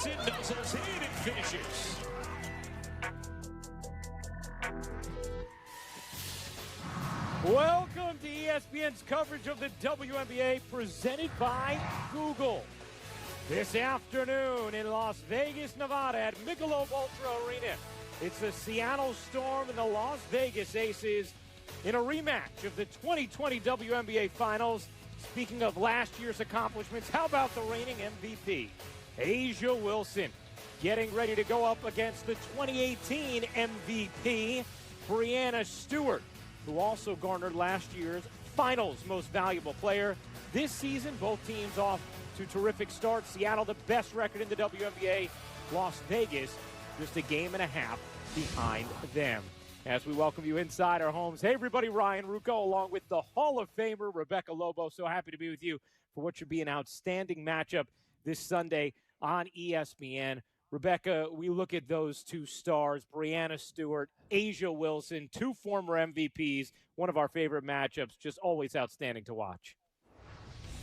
Wilson nuzzles in and finishes. Welcome to ESPN's coverage of the WNBA presented by Google. This afternoon in Las Vegas, Nevada at Michelob Ultra Arena, it's the Seattle Storm and the Las Vegas Aces in a rematch of the 2020 WNBA Finals. Speaking of last year's accomplishments, how about the reigning MVP, A'ja Wilson, getting ready to go up against the 2018 MVP, Breanna Stewart, who also garnered last year's Finals Most Valuable Player. This season, both teams off to terrific starts. Seattle, the best record in the WNBA. Las Vegas, just a game and a half behind them. As we welcome you inside our homes. Hey, everybody, Ryan Rucco, along with the Hall of Famer, Rebecca Lobo. So happy to be with you for what should be an outstanding matchup this Sunday on ESPN. Rebecca, we look at those two stars, Breanna Stewart, A'ja Wilson, two former MVPs, one of our favorite matchups, just always outstanding to watch.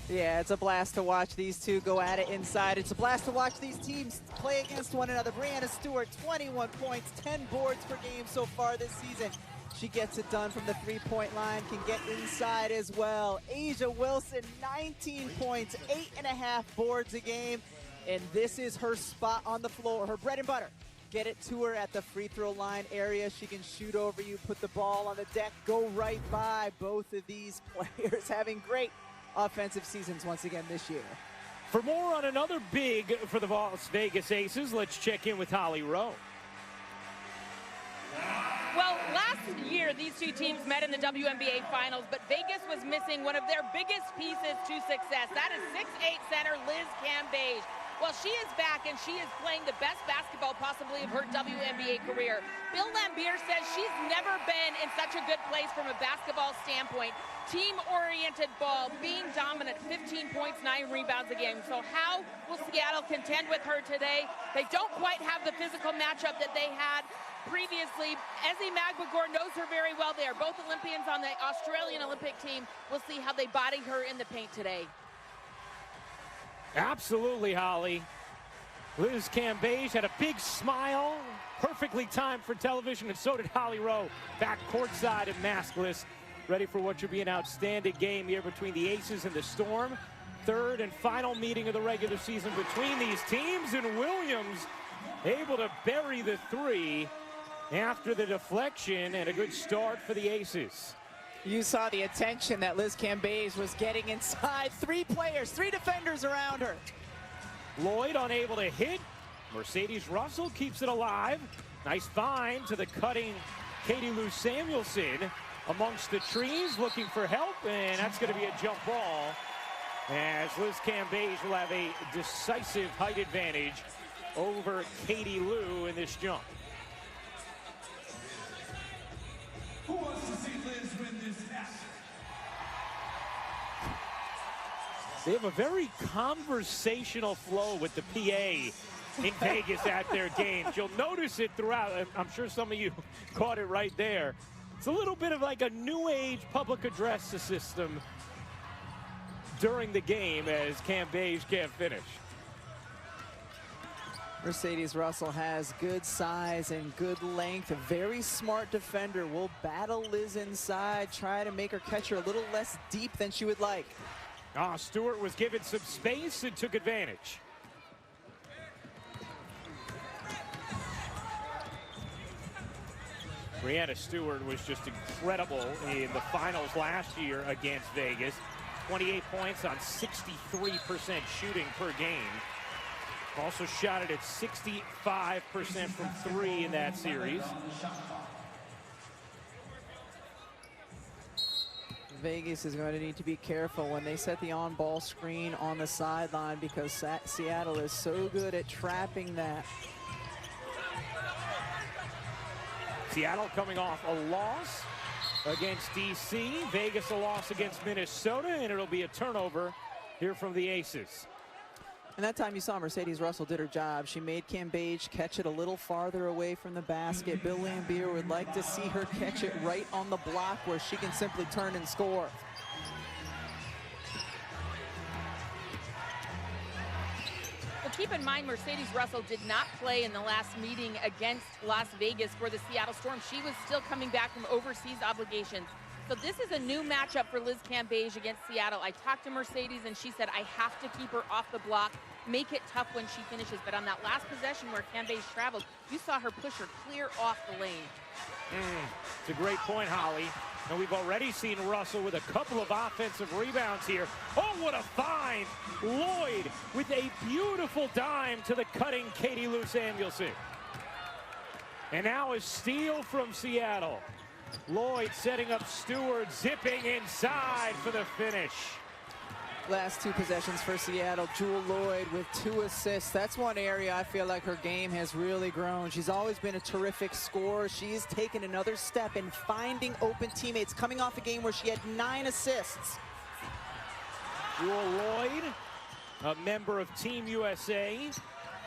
Yeah, it's a blast to watch these two go at it inside. It's a blast to watch these teams play against one another. Breanna Stewart, 21 points, 10 boards per game so far this season. She gets it done from the three-point line, can get inside as well. A'ja Wilson, 19 points, 8.5 boards a game. And this is her spot on the floor, her bread and butter. Get it to her at the free throw line area. She can shoot over you, put the ball on the deck, go right by. Both of these players having great offensive seasons once again this year. For more on another big for the Las Vegas Aces, let's check in with Holly Rowe. Well, last year, these two teams met in the WNBA Finals, but Vegas was missing one of their biggest pieces to success. That is 6'8" center Liz Cambage. Well, she is back, and she is playing the best basketball possibly of her WNBA career. Bill Laimbeer says she's never been in such a good place from a basketball standpoint. Team-oriented ball, being dominant, 15 points, 9 rebounds a game. So how will Seattle contend with her today? They don't quite have the physical matchup that they had previously. Ezzy Magbagor knows her very well. They are both Olympians on the Australian Olympic team. We'll see how they body her in the paint today. Absolutely, Holly. Liz Cambage had a big smile, perfectly timed for television, and so did Holly Rowe, back courtside and maskless, ready for what should be an outstanding game here between the Aces and the Storm. Third and final meeting of the regular season between these teams, and Williams able to bury the three after the deflection, and a good start for the Aces. You saw the attention that Liz Cambage was getting inside. 3 players, 3 defenders around her. Lloyd unable to hit. Mercedes Russell keeps it alive. Nice find to the cutting Katie Lou Samuelson amongst the trees, looking for help, and that's going to be a jump ball, as Liz Cambage will have a decisive height advantage over Katie Lou in this jump. Who wants to see Liz win this match? They have a very conversational flow with the PA in Vegas at their games. You'll notice it throughout. I'm sure some of you caught it right there. It's a little bit of like a new age public address system during the game as Cambage can't finish. Mercedes Russell has good size and good length. A very smart defender. Will battle Liz inside, try to make her catch her a little less deep than she would like. Stewart was given some space and took advantage. Breanna Stewart was just incredible in the finals last year against Vegas. 28 points on 63% shooting per game. Also shot it at 65% from 3 in that series. Vegas is going to need to be careful when they set the on-ball screen on the sideline, because Seattle is so good at trapping that. Seattle coming off a loss against DC. Vegas a loss against Minnesota, and it'll be a turnover here from the Aces. And that time you saw Mercedes Russell did her job. She made Cambage catch it a little farther away from the basket. Bill Laimbeer would like to see her catch it right on the block where she can simply turn and score. The keep in mind, Mercedes Russell did not play in the last meeting against Las Vegas for the Seattle Storm. She was still coming back from overseas obligations. So this is a new matchup for Liz Cambage against Seattle. I talked to Mercedes, and she said, I have to keep her off the block, make it tough when she finishes. But on that last possession where Cambage traveled, you saw her push her clear off the lane. It's a great point, Holly. And we've already seen Russell with a couple of offensive rebounds here. Oh, what a find! Lloyd with a beautiful dime to the cutting Katie Lou Samuelson. And now a steal from Seattle. Lloyd setting up Stewart, zipping inside for the finish. Last 2 possessions for Seattle. Jewel Lloyd with 2 assists. That's one area I feel like her game has really grown. She's always been a terrific scorer. She's taken another step in finding open teammates, coming off a game where she had 9 assists. Jewel Lloyd, a member of Team USA,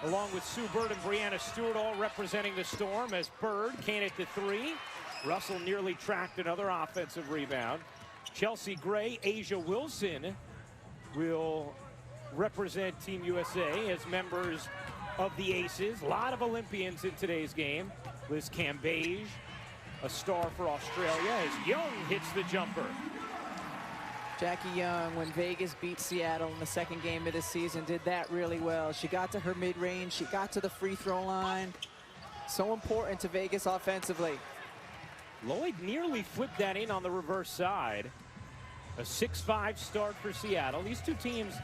along with Sue Bird and Brianna Stewart, all representing the Storm, as Bird can't hit the 3. Russell nearly tracked another offensive rebound. Chelsea Gray, Asia Wilson will represent Team USA as members of the Aces. A lot of Olympians in today's game. Liz Cambage, a star for Australia, as Young hits the jumper. Jackie Young, when Vegas beat Seattle in the 2nd game of the season, did that really well. She got to her mid-range. She got to the free throw line. So important to Vegas offensively. Lloyd nearly flipped that in on the reverse side. A 6-5 start for Seattle. These two teams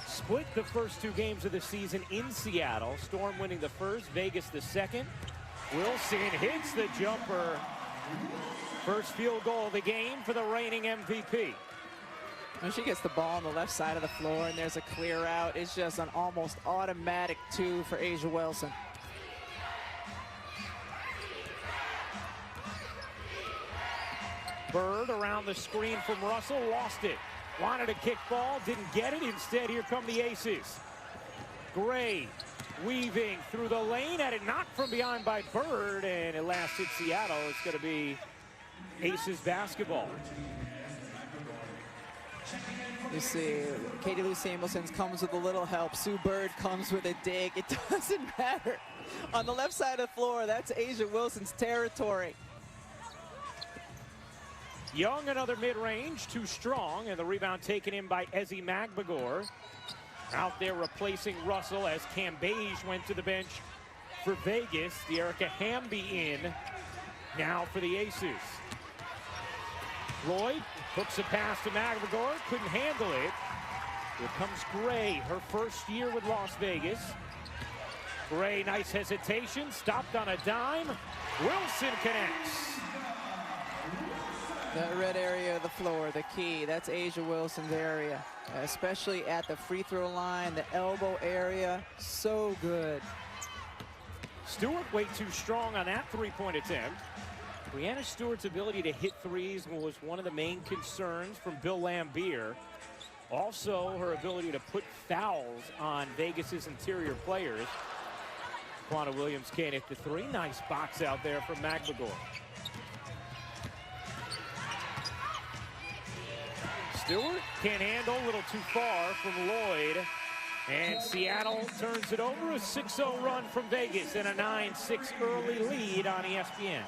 split the first 2 games of the season in Seattle. Storm winning the first, Vegas the second. Wilson hits the jumper. First field goal of the game for the reigning MVP. When she gets the ball on the left side of the floor and there's a clear out, it's just an almost automatic 2 for Asia Wilson. Bird around the screen from Russell, lost it. Wanted a kick ball, didn't get it. Instead, here come the Aces. Gray weaving through the lane, had it knocked from behind by Bird, and it last hit Seattle. It's going to be Aces basketball. You see, Katie Lou Samuelson comes with a little help. Sue Bird comes with a dig. It doesn't matter. On the left side of the floor, that's Asia Wilson's territory. Young, another mid-range, too strong, and the rebound taken in by Ezzy Magbagor. Out there replacing Russell as Cambage went to the bench for Vegas. The Erica Hamby in now for the Aces. Lloyd hooks a pass to Magbagor, couldn't handle it. Here comes Gray, her first year with Las Vegas. Gray, nice hesitation, stopped on a dime. Wilson connects. That red area of the floor, the key, that's Asia Wilson's area, especially at the free throw line, the elbow area, so good. Stewart way too strong on that 3-point attempt. Brianna Stewart's ability to hit threes was one of the main concerns from Bill Lambier. Also, her ability to put fouls on Vegas's interior players. Quanah Williams can't hit the 3. Nice box out there from Magbagor. Stewart can't handle, a little too far from Lloyd. And Seattle turns it over, a 6-0 run from Vegas and a 9-6 early lead on ESPN.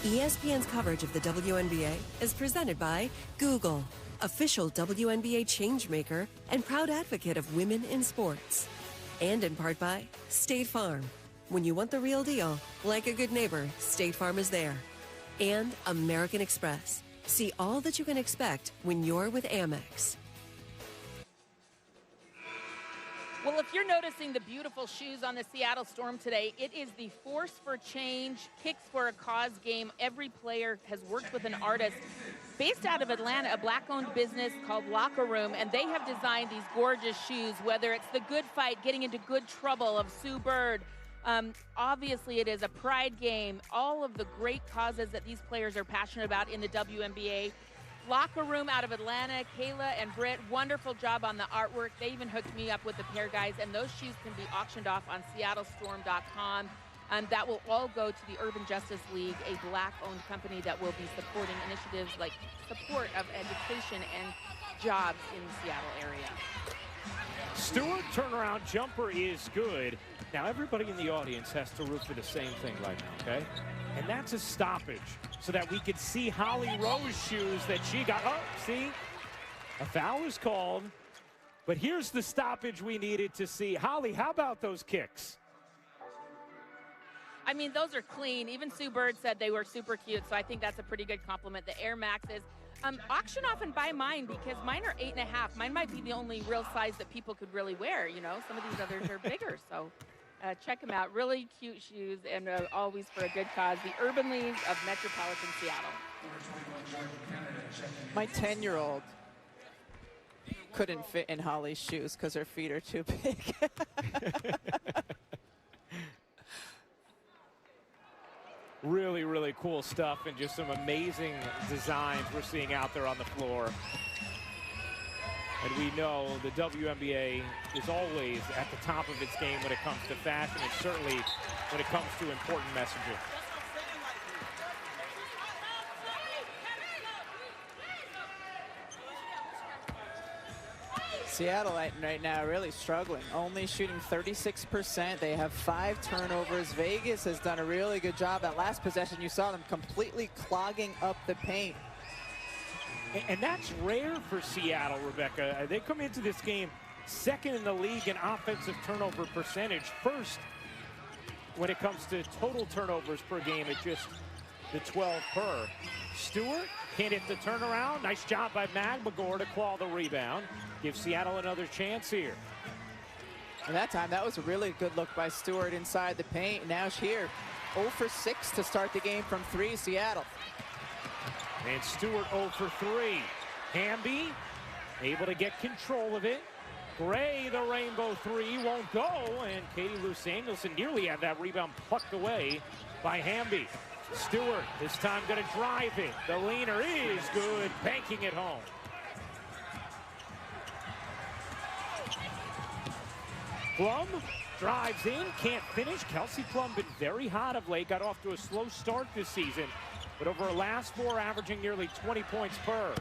ESPN's coverage of the WNBA is presented by Google, official WNBA changemaker and proud advocate of women in sports. And in part by State Farm. When you want the real deal, like a good neighbor, State Farm is there. And American Express. See all that you can expect when you're with Amex. Well, if you're noticing the beautiful shoes on the Seattle Storm today, it is the Force for Change Kicks for a Cause game. Every player has worked with an artist based out of Atlanta, a black-owned business called Locker Room, and they have designed these gorgeous shoes, whether it's the Good Fight, Getting Into Good Trouble of Sue Bird. Obviously, it is a pride game. All of the great causes that these players are passionate about in the WNBA. Locker Room out of Atlanta, Kayla and Britt, wonderful job on the artwork. They even hooked me up with the pair, guys, and those shoes can be auctioned off on SeattleStorm.com. And that will all go to the Urban Justice League, a Black-owned company that will be supporting initiatives like support of education and jobs in the Seattle area. Stewart turnaround jumper is good. Now everybody in the audience has to root for the same thing right now, okay? And that's a stoppage so that we could see Holly Rowe's shoes that she got. Oh, see? A foul is called. But here's the stoppage we needed to see. Holly, how about those kicks? I mean, those are clean. Even Sue Bird said they were super cute, so I think that's a pretty good compliment. The Air Maxes. Auction off and buy mine because mine are 8.5. Mine might be the only real size that people could really wear, you know. Some of these others are bigger, so check them out. Really cute shoes and always for a good cause. The Urban League of Metropolitan Seattle. My 10-year-old couldn't fit in Holly's shoes because her feet are too big. Really, really cool stuff and just some amazing designs we're seeing out there on the floor. And we know the WNBA is always at the top of its game when it comes to fashion, and certainly when it comes to important messaging. Seattle right now really struggling, only shooting 36%. They have 5 turnovers. Vegas has done a really good job. That last possession, you saw them completely clogging up the paint. And that's rare for Seattle, Rebecca. They come into this game second in the league in offensive turnover percentage. First, when it comes to total turnovers per game, at just the 12 per. Stewart can't hit the turnaround. Nice job by McGore to claw the rebound. Give Seattle another chance here. And that time, that was a really good look by Stewart inside the paint. Now she's here, 0 for 6 to start the game from 3, Seattle. And Stewart 0 for 3. Hamby able to get control of it. Gray, the rainbow 3 won't go. And Katie Lou Samuelson nearly had that rebound plucked away by Hamby. Stewart this time going to drive it. The leaner is good, banking it home. Plum drives in, can't finish. Kelsey Plum been very hot of late, got off to a slow start this season, but over her last 4 averaging nearly 20 points per.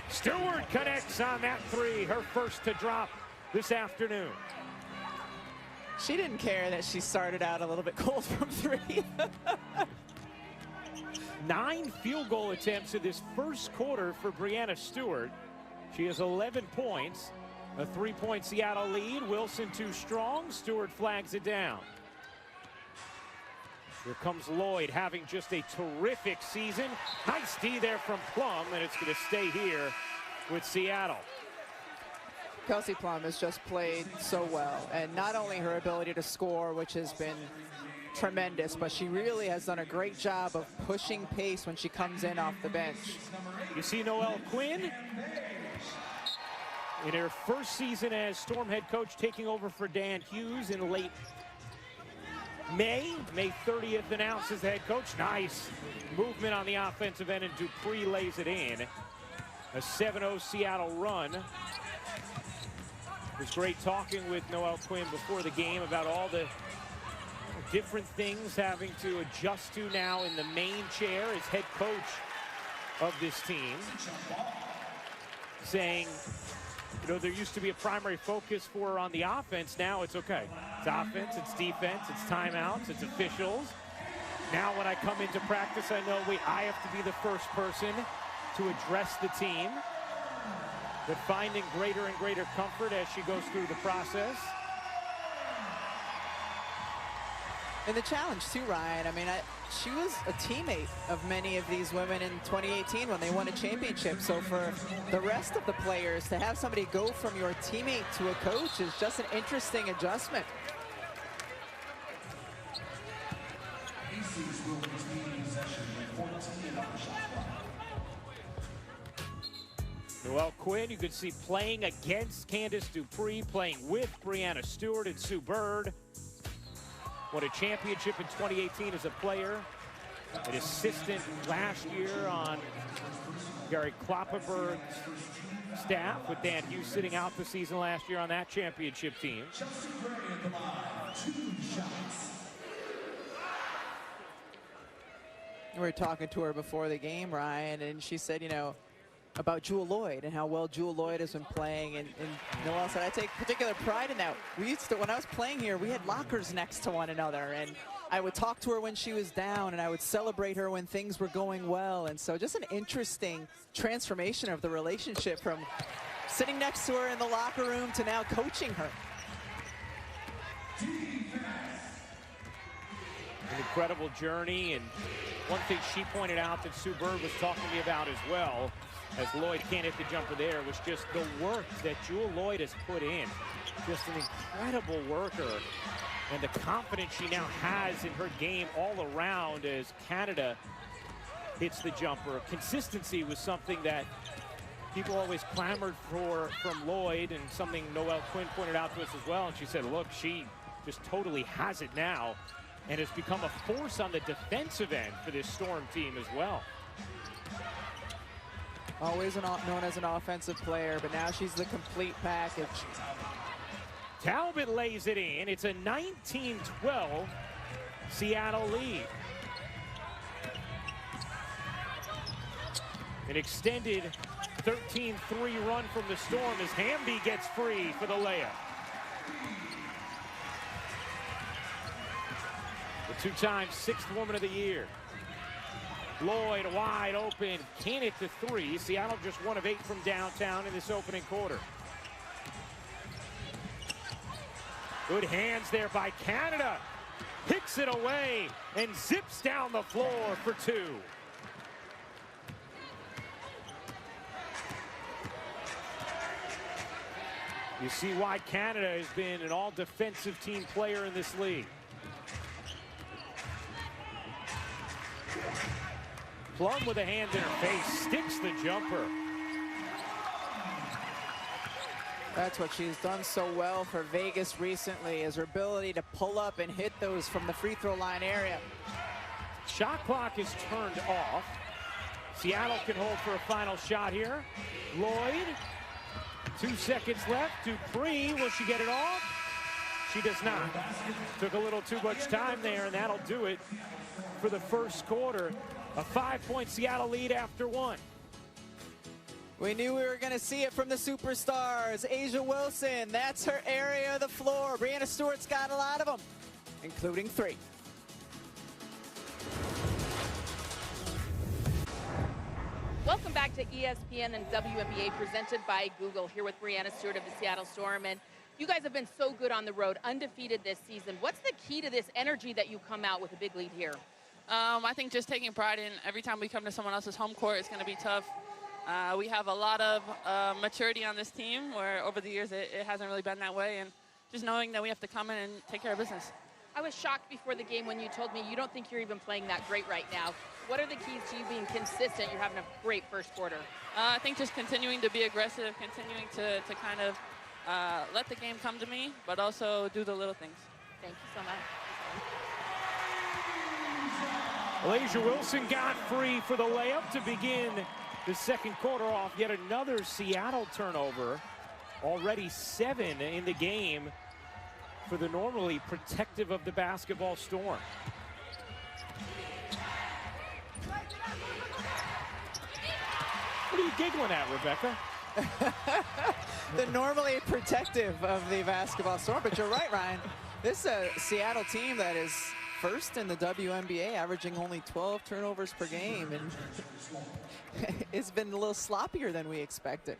Stewart connects on that 3, her first to drop this afternoon. She didn't care that she started out a little bit cold from 3. 9 field goal attempts in this first quarter for Breanna Stewart. She has 11 points. A 3-point Seattle lead. Wilson too strong. Stewart flags it down. Here comes Lloyd, having just a terrific season. Nice D there from Plum, and it's going to stay here with Seattle. Kelsey Plum has just played so well, and not only her ability to score, which has been tremendous, but she really has done a great job of pushing pace when she comes in off the bench. You see Noelle Quinn in her first season as Storm head coach, taking over for Dan Hughes in late May 30th, announced as the head coach. Nice movement on the offensive end, and Dupree lays it in. A 7-0 Seattle run. It was great talking with Noelle Quinn before the game about all the different things having to adjust to now in the main chair as head coach of this team. Saying, you know, there used to be a primary focus for her on the offense. Now it's okay. It's offense, it's defense, it's timeouts, it's officials. Now when I come into practice, I know I have to be the first person to address the team. But finding greater and greater comfort as she goes through the process. And the challenge too, Ryan, I mean, she was a teammate of many of these women in 2018 when they won a championship. So for the rest of the players to have somebody go from your teammate to a coach is just an interesting adjustment. Noelle Quinn, you could see playing against Candice Dupree, playing with Breanna Stewart and Sue Bird. Won a championship in 2018 as a player. An assistant last year on Gary Kloppenberg's staff, with Dan Hughes sitting out the season last year on that championship team. We were talking to her before the game, Ryan, and she said, you know, about Jewell Loyd and how well Jewell Loyd has been playing. And Noelle said, I take particular pride in that. We used to, when I was playing here, we had lockers next to one another. And I would talk to her when she was down, and I would celebrate her when things were going well. And so just an interesting transformation of the relationship from sitting next to her in the locker room to now coaching her. An incredible journey, and one thing she pointed out that Sue Bird was talking to me about as well, as Loyd can't hit the jumper there, was just the work that Jewell Loyd has put in. Just an incredible worker, and the confidence she now has in her game all around as Canada hits the jumper. Consistency was something that people always clamored for from Loyd, and something Noelle Quinn pointed out to us as well. And she said, look, she just totally has it now, and has become a force on the defensive end for this Storm team as well. Always known as an offensive player, but now she's the complete package. Talbot lays it in. It's a 19-12 Seattle lead. An extended 13-3 run from the Storm as Hamby gets free for the layup. The two-time sixth woman of the year. Loyd wide open, can't hit the three. Seattle just 1 of 8 from downtown in this opening quarter. Good hands there by Canada. Picks it away and zips down the floor for 2. You see why Canada has been an all-defensive team player in this league. Plum with a hand in her face, sticks the jumper. That's what she's done so well for Vegas recently, is her ability to pull up and hit those from the free throw line area. Shot clock is turned off. Seattle can hold for a final shot here. Loyd, 2 seconds left. Dupree, will she get it off? She does not. Took a little too much time there, and that'll do it for the first quarter. A 5-point Seattle lead after 1. We knew we were going to see it from the superstars. A'ja Wilson, that's her area of the floor. Breanna Stewart's got a lot of them, including 3. Welcome back to ESPN and WNBA presented by Google, here with Breanna Stewart of the Seattle Storm. And you guys have been so good on the road, undefeated this season. What's the key to this energy that you come out with a big lead here? I think just taking pride in every time we come to someone else's home court, it's going to be tough. We have a lot of maturity on this team, where over the years it hasn't really been that way. And just knowing that we have to come in and take care of business. I was shocked before the game when you told me you don't think you're even playing that great right now. What are the keys to you being consistent? You're having a great first quarter. I think just continuing to be aggressive, continuing to kind of let the game come to me, but also do the little things. Thank you so much. A'ja Wilson got free for the layup to begin the second quarter off. Yet another Seattle turnover. Already 7 in the game for the normally protective of the basketball Storm. What are you giggling at, Rebecca? The normally protective of the basketball Storm, but you're right, Ryan. This is a Seattle team that is first in the WNBA, averaging only 12 turnovers per game, and it's been a little sloppier than we expected.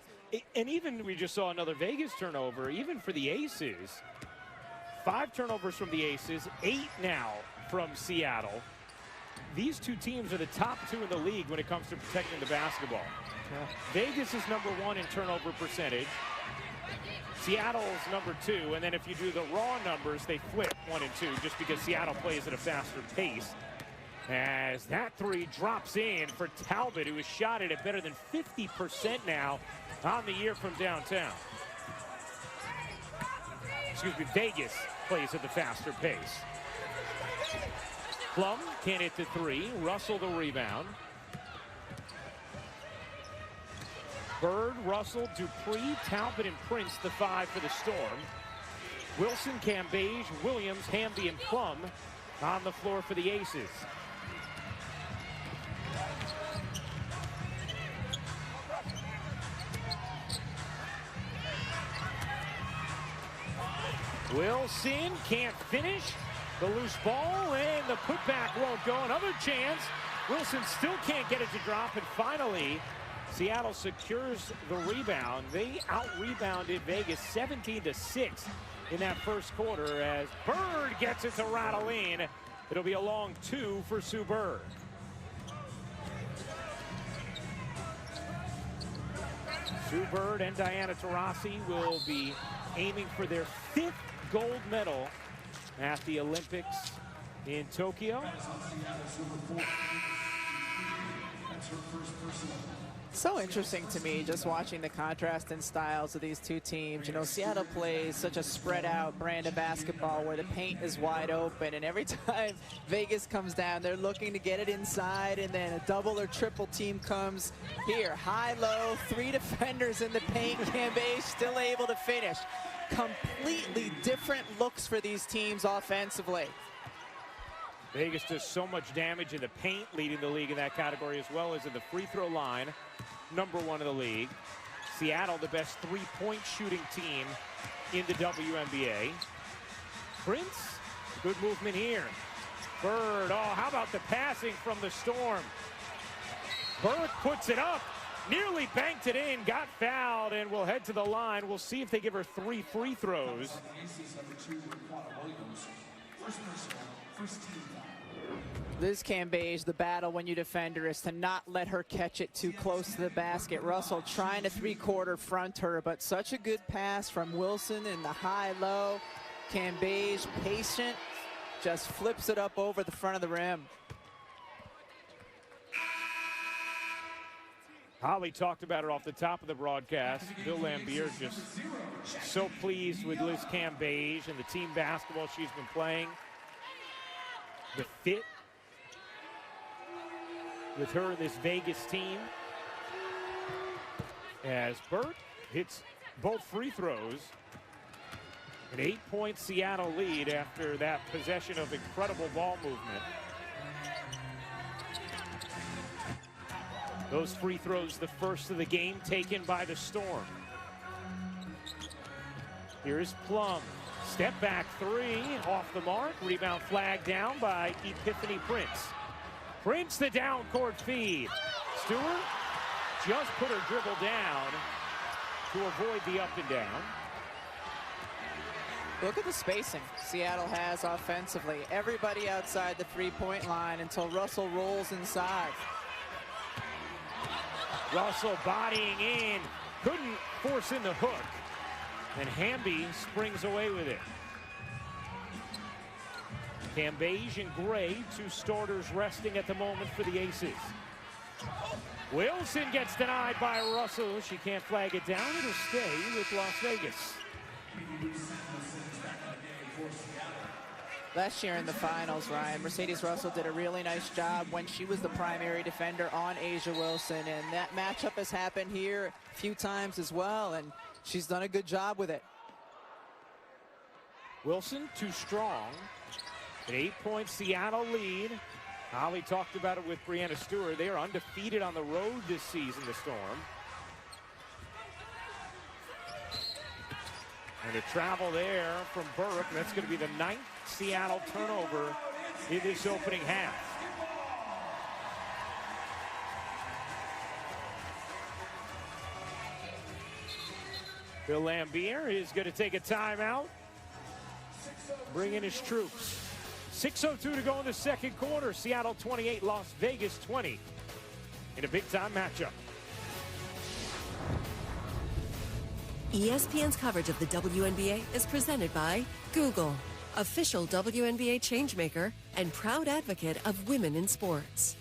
And even we just saw another Vegas turnover, even for the Aces. 5 turnovers from the Aces, 8 now from Seattle. These two teams are the top 2 in the league when it comes to protecting the basketball. Yeah. Vegas is number 1 in turnover percentage. Seattle's number 2, and then if you do the raw numbers, they flip 1 and 2 just because Seattle plays at a faster pace. As that 3 drops in for Talbot, who has shot it at better than 50% now on the year from downtown. Excuse me, Vegas plays at the faster pace. Plum can't hit the 3. Russell the rebound. Bird, Russell, Dupree, Talbot, and Prince the 5 for the Storm. Wilson, Cambage, Williams, Hamby, and Plum on the floor for the Aces. Wilson can't finish. The loose ball, and the putback won't go. Another chance. Wilson still can't get it to drop, and finally, Seattle secures the rebound. They out-rebounded Vegas 17-6 in that first quarter as Bird gets it to rattle in. It'll be a long 2 for Sue Bird. Sue Bird and Diana Taurasi will be aiming for their 5th gold medal at the Olympics in Tokyo. So interesting to me just watching the contrast in styles of these two teams. You know, Seattle plays such a spread out brand of basketball where the paint is wide open, and every time Vegas comes down, they're looking to get it inside, and then a double or triple team comes here. High, low, 3 defenders in the paint. Cambage still able to finish. Completely different looks for these teams offensively. Vegas does so much damage in the paint, leading the league in that category, as well as in the free throw line, #1 in the league. Seattle, the best 3-point shooting team in the WNBA. Prince, good movement here. Bird, oh, how about the passing from the Storm? Bird puts it up, nearly banked it in, got fouled, and will head to the line. We'll see if they give her 3 free throws. Liz Cambage, the battle when you defend her is to not let her catch it too close to the basket. Russell trying to 3-quarter front her, but such a good pass from Wilson in the high-low. Cambage, patient, just flips it up over the front of the rim. Holly talked about it off the top of the broadcast. Bill Lambier just so pleased with Liz Cambage and the team basketball she's been playing. The fit with her and this Vegas team. As Burt hits both free throws. An 8-point Seattle lead after that possession of incredible ball movement. Those free throws, the first of the game, taken by the Storm. Here's Plum. Step back 3, off the mark. Rebound flag down by Epiphany Prince. Prince, the down court feed. Stewart just put her dribble down to avoid the up and down. Look at the spacing Seattle has offensively. Everybody outside the 3-point line until Russell rolls inside. Russell bodying in, couldn't force in the hook, and Hamby springs away with it. Cambage and Gray, 2 starters resting at the moment for the Aces. Wilson gets denied by Russell. She can't flag it down. It'll stay with Las Vegas. Last year in the finals, Ryan, Mercedes Russell did a really nice job when she was the primary defender on Asia Wilson, and that matchup has happened here a few times as well, and she's done a good job with it. Wilson, too strong. An 8-point Seattle lead. Holly talked about it with Breanna Stewart. They are undefeated on the road this season, the Storm. And a travel there from Burke. That's going to be the 9th Seattle turnover in this opening half. Bill Lambier is going to take a timeout. Bring in his troops. 6:02 to go in the second quarter. Seattle 28, Las Vegas 20 in a big-time matchup. ESPN's coverage of the WNBA is presented by Google, official WNBA changemaker and proud advocate of women in sports.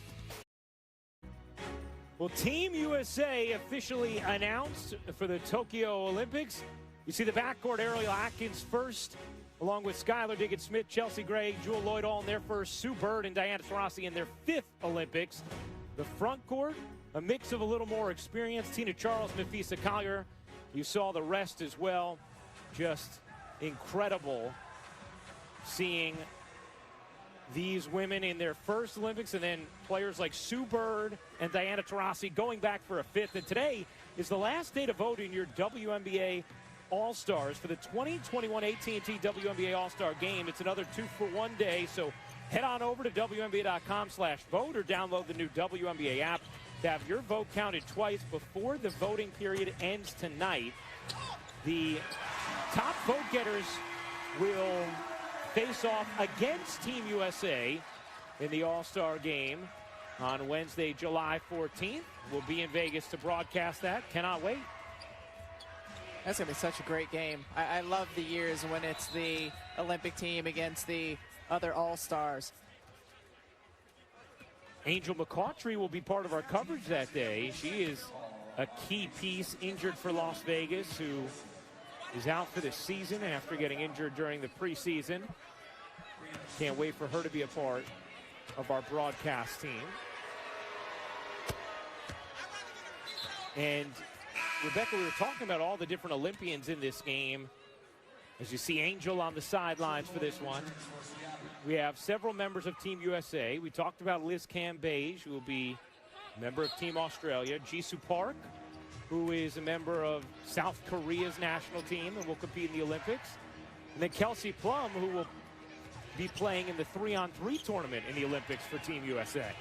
Well, Team USA officially announced for the Tokyo Olympics. You see the backcourt, Ariel Atkins first, along with Skylar Diggins-Smith, Chelsea Gray, Jewel Lloyd all in their first, Sue Bird and Diana Taurasi in their 5th Olympics. The front court, a mix of a little more experience. Tina Charles, Nafisa Collier. You saw the rest as well. Just incredible seeing these women in their first Olympics, and then players like Sue Bird and Diana Taurasi going back for a 5th. And today is the last day to vote in your WNBA All-Stars for the 2021 AT&T WNBA All-Star Game. It's another 2-for-1 day, so head on over to WNBA.com/vote or download the new WNBA app to have your vote counted twice before the voting period ends tonight. The top vote getters will face off against Team USA in the All-Star Game on Wednesday, July 14th. We'll be in Vegas to broadcast that. Cannot wait. That's going to be such a great game. I love the years when it's the Olympic team against the other All-Stars. Angel McCautry will be part of our coverage that day. She is a key piece, injured for Las Vegas, who is out for the season after getting injured during the preseason. Can't wait for her to be a part of our broadcast team. And Rebecca, we were talking about all the different Olympians in this game. As you see Angel on the sidelines for this one. We have several members of Team USA. We talked about Liz Cambage, who will be a member of Team Australia. Jisoo Park, who is a member of South Korea's national team and will compete in the Olympics. And then Kelsey Plum, who will be playing in the 3-on-3 tournament in the Olympics for Team USA.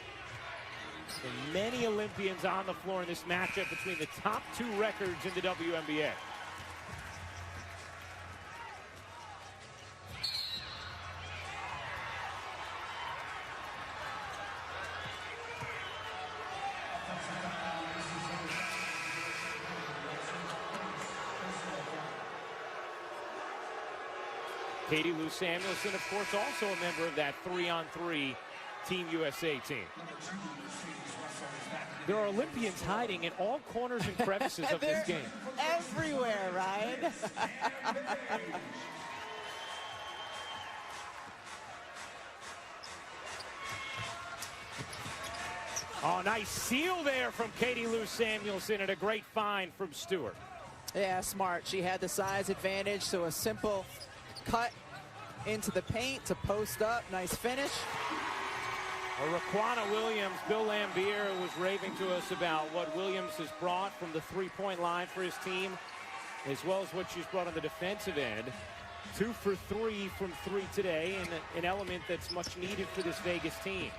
So many Olympians on the floor in this matchup between the top two records in the WNBA. Katie Lou Samuelson, of course, also a member of that 3-on-3 Team USA team. There are Olympians hiding in all corners and crevices of this game. Everywhere, Ryan. Oh, nice seal there from Katie Lou Samuelson and a great find from Stewart. Yeah, smart. She had the size advantage, so a simple cut into the paint to post up. Nice finish. Raquana Williams, Bill Lambier was raving to us about what Williams has brought from the three-point line for his team, as well as what she's brought on the defensive end. 2 for 3 from 3 today, and an element that's much needed for this Vegas team.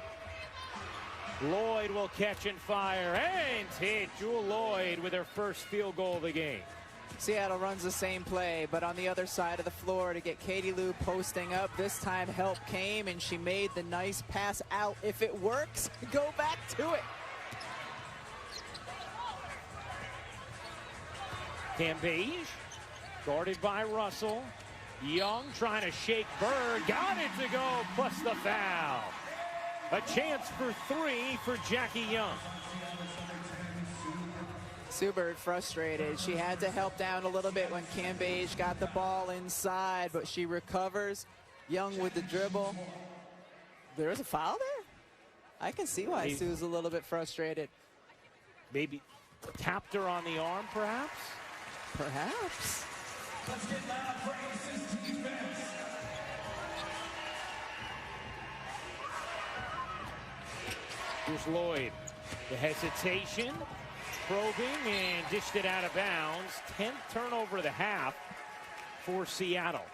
Lloyd will catch and fire and hit. Jewel Lloyd with her first field goal of the game. Seattle runs the same play, but on the other side of the floor to get Katie Lou posting up. This time help came, and she made the nice pass out. If it works, go back to it. Cambage, guarded by Russell. Young trying to shake Bird. Got it to go, plus the foul. A chance for 3 for Jackie Young. Sue Bird frustrated. She had to help down a little bit when Cambage got the ball inside, but she recovers. Young with the dribble. There's a foul there? I can see why Sue's a little bit frustrated. Maybe tapped her on the arm, perhaps? Perhaps. Let's get loud praises to defense. Here's Lloyd. The hesitation. Probing and dished it out of bounds. 10th turnover of the half for Seattle.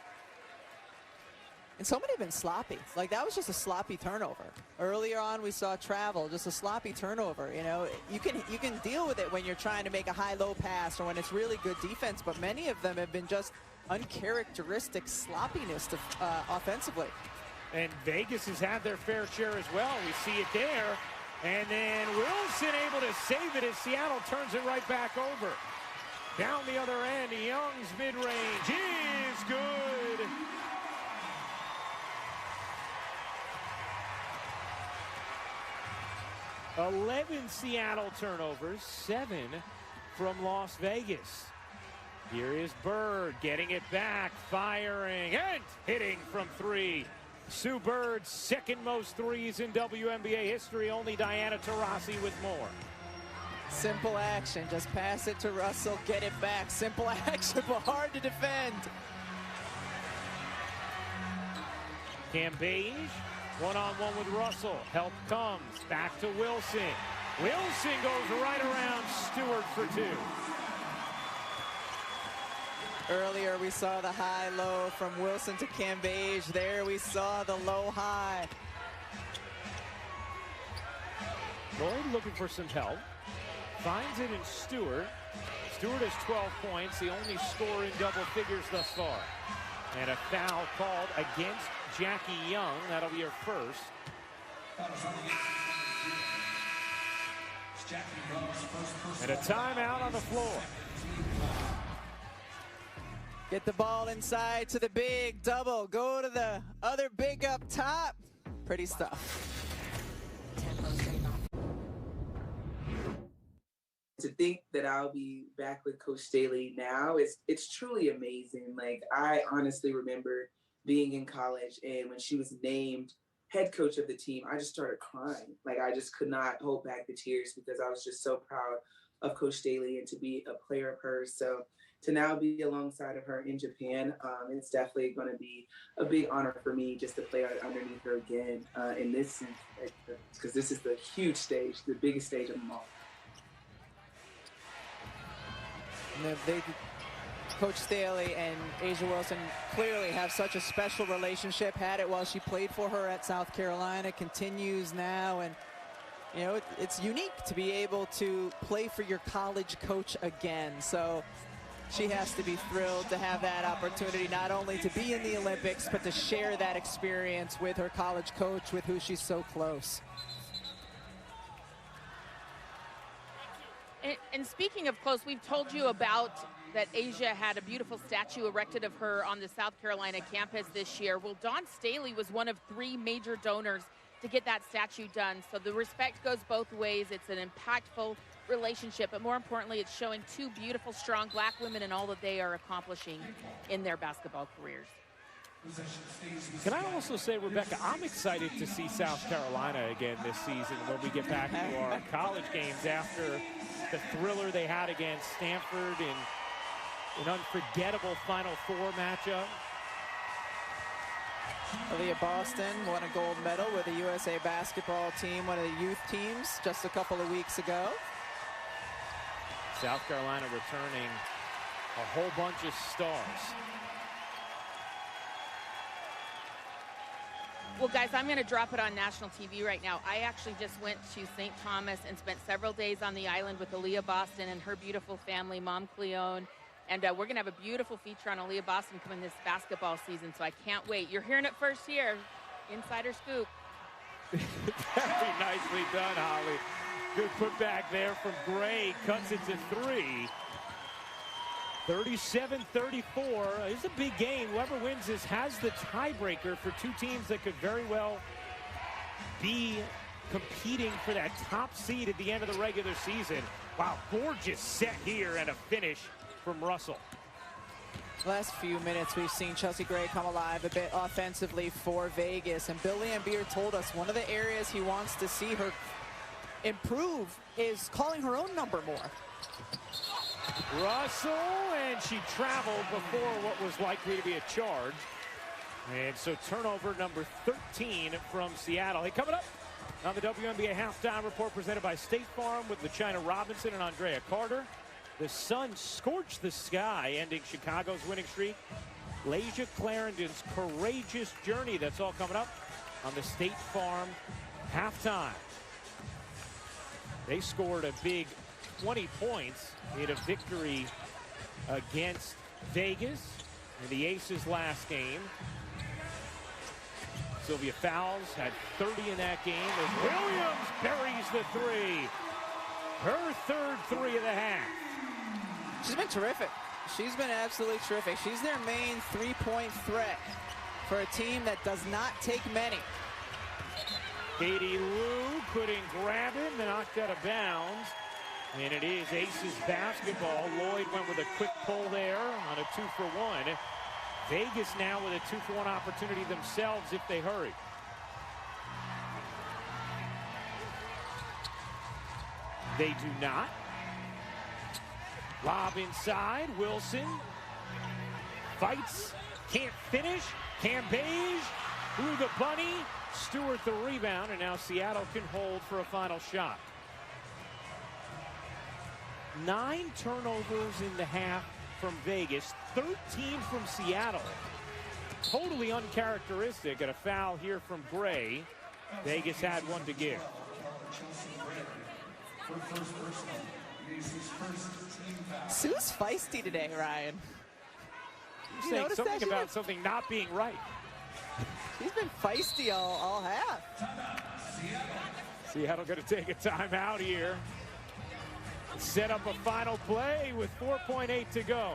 And so many have been sloppy. Like, that was just a sloppy turnover. Earlier on, we saw travel, just a sloppy turnover. You know, you can deal with it when you're trying to make a high-low pass or when it's really good defense, but many of them have been just uncharacteristic sloppiness to, offensively. And Vegas has had their fair share as well. We see it there. And then Wilson able to save it as Seattle turns it right back over. Down the other end, Young's mid-range is good. "11 Seattle turnovers, 7 from Las Vegas." Here is Bird getting it back, firing and hitting from 3. Sue Bird's second most threes in WNBA history. Only Diana Taurasi with more. Simple action. Just pass it to Russell, get it back. Simple action, but hard to defend. Cambage, one-on-one with Russell. Help comes. Back to Wilson. Wilson goes right around Stewart for 2. Earlier we saw the high-low from Wilson to Cambage. There we saw the low-high. Lloyd looking for some help. Finds it in Stewart. Stewart has 12 points, the only scorer in double figures thus far. And a foul called against Jackie Young. That'll be her first. And a timeout on the floor. Get the ball inside to the big double. Go to the other big up top. Pretty stuff. To think that I'll be back with Coach Staley now, it's truly amazing. Like, I honestly remember being in college, and when she was named head coach of the team, I just started crying. Like, I just could not hold back the tears because I was just so proud of Coach Staley and to be a player of hers. So to now be alongside of her in Japan, it's definitely going to be a big honor for me just to play underneath her again in this, because this is the huge stage, the biggest stage of them all. Coach Staley and A'ja Wilson clearly have such a special relationship. Had it while she played for her at South Carolina, continues now, and you know it's unique to be able to play for your college coach again. So she has to be thrilled to have that opportunity, not only to be in the Olympics, but to share that experience with her college coach, with who she's so close. And speaking of close, we've told you about that A'ja had a beautiful statue erected of her on the South Carolina campus this year. Well, Dawn Staley was one of 3 major donors to get that statue done. So the respect goes both ways. It's an impactful relationship, but more importantly, it's showing 2 beautiful, strong Black women and all that they are accomplishing in their basketball careers. Can I also say, Rebecca, I'm excited to see South Carolina again this season when we get back to our college games after the thriller they had against Stanford in an unforgettable Final Four matchup. Aaliyah Boston won a gold medal with the USA basketball team, one of the youth teams, just a couple of weeks ago. South Carolina returning a whole bunch of stars. Well, guys, I'm going to drop it on national TV right now. I actually just went to St. Thomas and spent several days on the island with Aaliyah Boston and her beautiful family, Mom Cleone. And we're going to have a beautiful feature on Aaliyah Boston coming this basketball season, so I can't wait. You're hearing it first here. Insider scoop. Very nicely done, Holly. Good putback there from Gray. Cuts it to 3. 37-34 is a big game. Whoever wins this has the tiebreaker for 2 teams that could very well be competing for that top seed at the end of the regular season. Wow, gorgeous set here and a finish from Russell. Last few minutes, we've seen Chelsea Gray come alive a bit offensively for Vegas, and Bill Laimbeer told us one of the areas he wants to see her improve is calling her own number more. Russell, and she traveled before what was likely to be a charge. And so turnover number 13 from Seattle. Hey, coming up on the WNBA Halftime Report presented by State Farm with LaChina Robinson and Andrea Carter. The sun scorched the sky, ending Chicago's winning streak. Lasia Clarendon's courageous journey. That's all coming up on the State Farm Halftime. They scored a big 20 points in a victory against Vegas in the Aces last game. Sylvia Fowles had 30 in that game as Williams buries the 3. Her third 3 of the half. She's been terrific. She's been absolutely terrific. She's their main 3-point threat for a team that does not take many. Katie Lou couldn't grab him, knocked out of bounds. And it is Aces basketball. Lloyd went with a quick pull there on a 2-for-1. Vegas now with a 2-for-1 opportunity themselves if they hurry. They do not. Lob inside. Wilson fights. Can't finish. Cambage through the bunny. Stewart the rebound. And now Seattle can hold for a final shot. 9 turnovers in the half from Vegas, 13 from Seattle. Totally uncharacteristic, and a foul here from Gray. Vegas had one to give. Sue's feisty today, Ryan. You're saying something about something not being right. She's been feisty all half. Seattle going to take a timeout here. Set up a final play with 4.8 to go.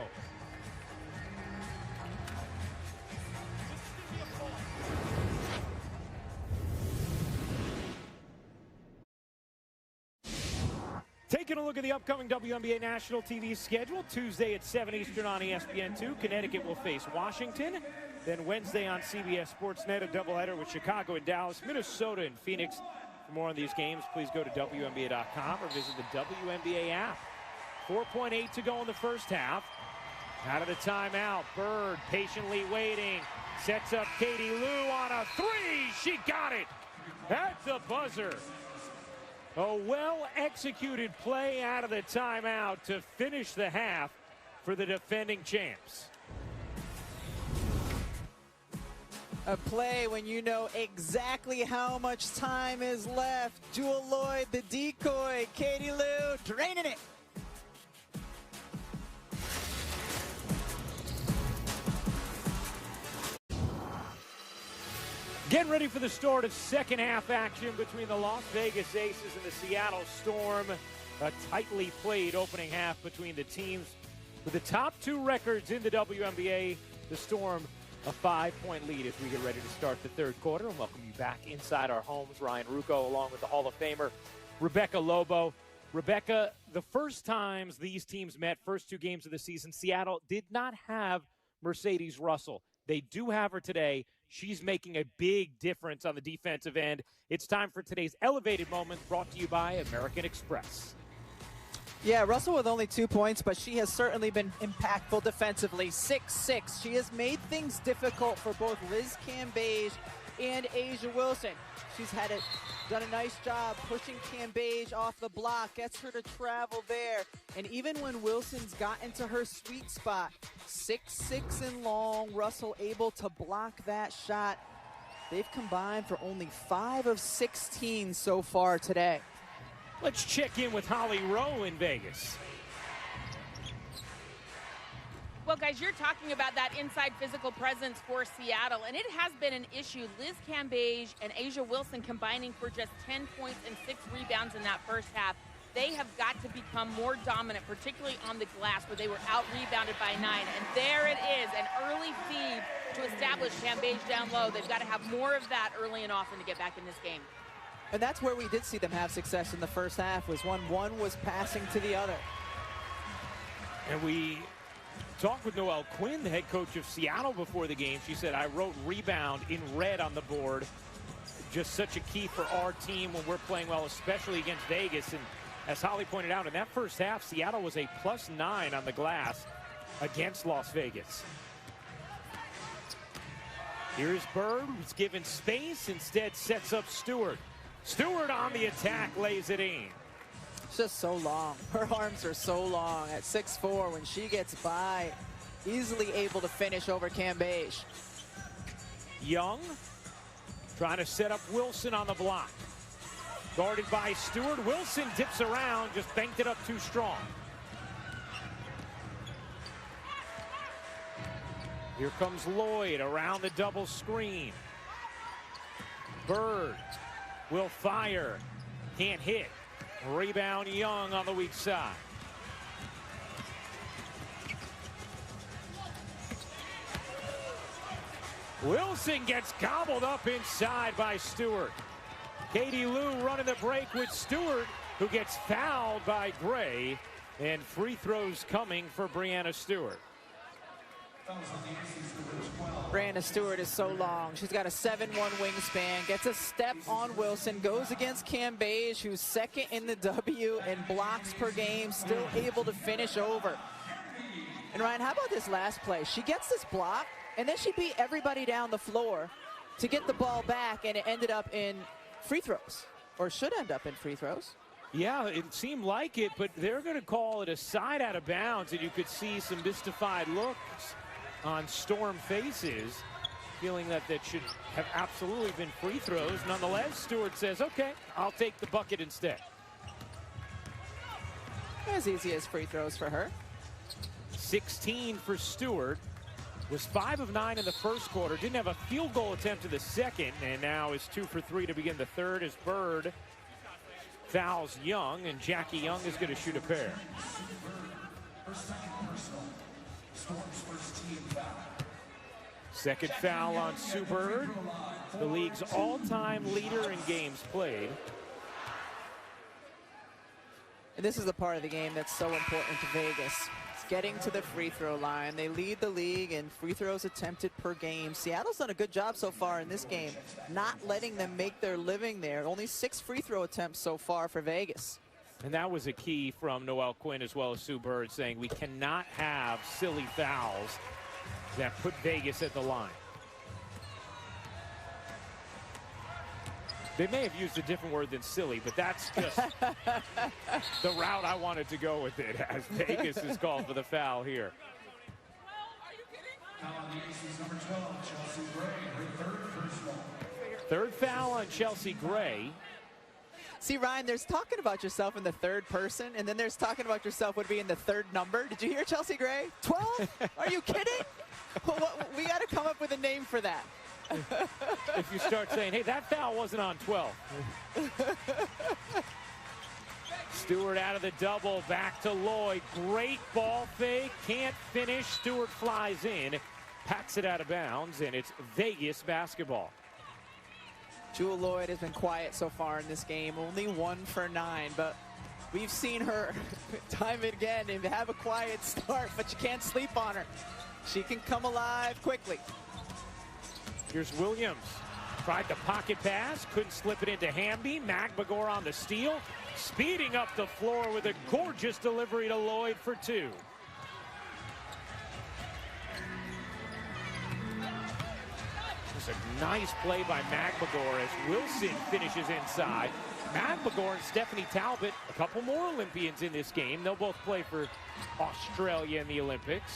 Taking a look at the upcoming WNBA national TV schedule. Tuesday at 7 Eastern on ESPN2. Connecticut will face Washington. Then Wednesday on CBS Sportsnet, a doubleheader with Chicago and Dallas, Minnesota and Phoenix. For more on these games, please go to WNBA.com or visit the WNBA app. 4.8 to go in the first half. Out of the timeout, Bird patiently waiting. Sets up Katie Lou on a three. She got it at the buzzer. A well-executed play out of the timeout to finish the half for the defending champs. A play when you know exactly how much time is left. Jewel Lloyd, the decoy. Katie Lou draining it. Getting ready for the start of second half action between the Las Vegas Aces and the Seattle Storm. A tightly played opening half between the teams. With the top two records in the WNBA, the Storm a 5-point lead as we get ready to start the third quarter. And welcome you back inside our homes. Ryan Rucco along with the Hall of Famer Rebecca Lobo. Rebecca, the first times these teams met, first two games of the season, Seattle did not have Mercedes Russell. They do have her today. She's making a big difference on the defensive end. It's time for today's Elevated Moments, brought to you by American Express. Yeah, Russell with only 2 points, but she has certainly been impactful defensively. 6'6". She has made things difficult for both Liz Cambage and Asia Wilson. She's done a nice job pushing Cambage off the block, gets her to travel there. And even when Wilson's gotten to her sweet spot, 6'6" and long, Russell able to block that shot. They've combined for only 5 of 16 so far today. Let's check in with Holly Rowe in Vegas. Well, guys, you're talking about that inside physical presence for Seattle, and it has been an issue. Liz Cambage and Asia Wilson combining for just 10 points and 6 rebounds in that first half. They have got to become more dominant, particularly on the glass, where they were out-rebounded by 9. And there it is, an early feed to establish Cambage down low. They've got to have more of that early and often to get back in this game. And that's where we did see them have success in the first half, was when one was passing to the other. And we talked with Noelle Quinn, the head coach of Seattle, before the game. She said, I wrote rebound in red on the board. Just such a key for our team when we're playing well, especially against Vegas. And as Holly pointed out, in that first half, Seattle was a +9 on the glass against Las Vegas. Here's Bird, who's given space, instead sets up Stewart. Stewart on the attack, lays it in. It's just so long. Her arms are so long at 6'4". When she gets by, easily able to finish over Cambage. Young trying to set up Wilson on the block. Guarded by Stewart. Wilson dips around, just banked it up too strong. Here comes Lloyd around the double screen. Bird will fire. Can't hit. Rebound Young on the weak side. Wilson gets gobbled up inside by Stewart. Katie Lou running the break with Stewart, who gets fouled by Gray. And free throws coming for Breanna Stewart. Breanna Stewart is so long. She's got a 7'1" wingspan, gets a step on Wilson, goes against Cambage, who's second in the W in blocks per game, still able to finish over. And Ryan, how about this last play? She gets this block, and then she beat everybody down the floor to get the ball back, and it ended up in free throws, or should end up in free throws. Yeah, it seemed like it, but they're going to call it a side out of bounds, and you could see some mystified looks on Storm faces, feeling that that should have absolutely been free throws. Nonetheless, Stewart says, okay, I'll take the bucket instead. As easy as free throws for her. 16 for Stewart. Was 5 of 9 in the first quarter. Didn't have a field goal attempt in the second, and now is 2 for 3 to begin the third as Bird fouls Young, and Jackie Young is going to shoot a pair. Second foul on Sue Bird, the league's all-time leader in games played. And this is the part of the game that's so important to Vegas. It's getting to the free throw line. They lead the league in free throws attempted per game. Seattle's done a good job so far in this game, not letting them make their living there. Only 6 free throw attempts so far for Vegas. And that was a key from Noelle Quinn as well as Sue Bird, saying we cannot have silly fouls that put Vegas at the line. They may have used a different word than silly, but that's just the route I wanted to go with it, as Vegas is called for the foul here. Third foul on Chelsea Gray. See, Ryan, there's talking about yourself in the third person, and then there's talking about yourself would be in the third number. Did you hear Chelsea Gray? 12? Are you kidding? We got to come up with a name for that. If you start saying, hey, that foul wasn't on 12. Stewart out of the double, back to Lloyd. Great ball fake, can't finish. Stewart flies in, pats it out of bounds, and it's Vegas basketball. Jewel Lloyd has been quiet so far in this game, only 1 for 9, but we've seen her time and again and have a quiet start, but you can't sleep on her. She can come alive quickly. Here's Williams. Tried the pocket pass, couldn't slip it into Hamby. Magbagor on the steal, speeding up the floor with a gorgeous delivery to Lloyd for 2. It's a nice play by Magbagor as Wilson finishes inside. Magbagor and Stephanie Talbot, a couple more Olympians in this game. They'll both play for Australia in the Olympics.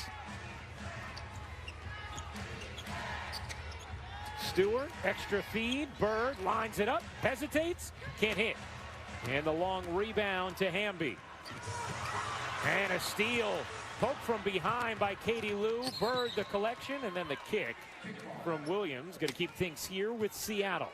Stewart, extra feed. Bird lines it up, hesitates, can't hit. And the long rebound to Hamby. And a steal. Poked from behind by Katie Lou. Bird the collection, and then the kick from Williams. Going to keep things here with Seattle.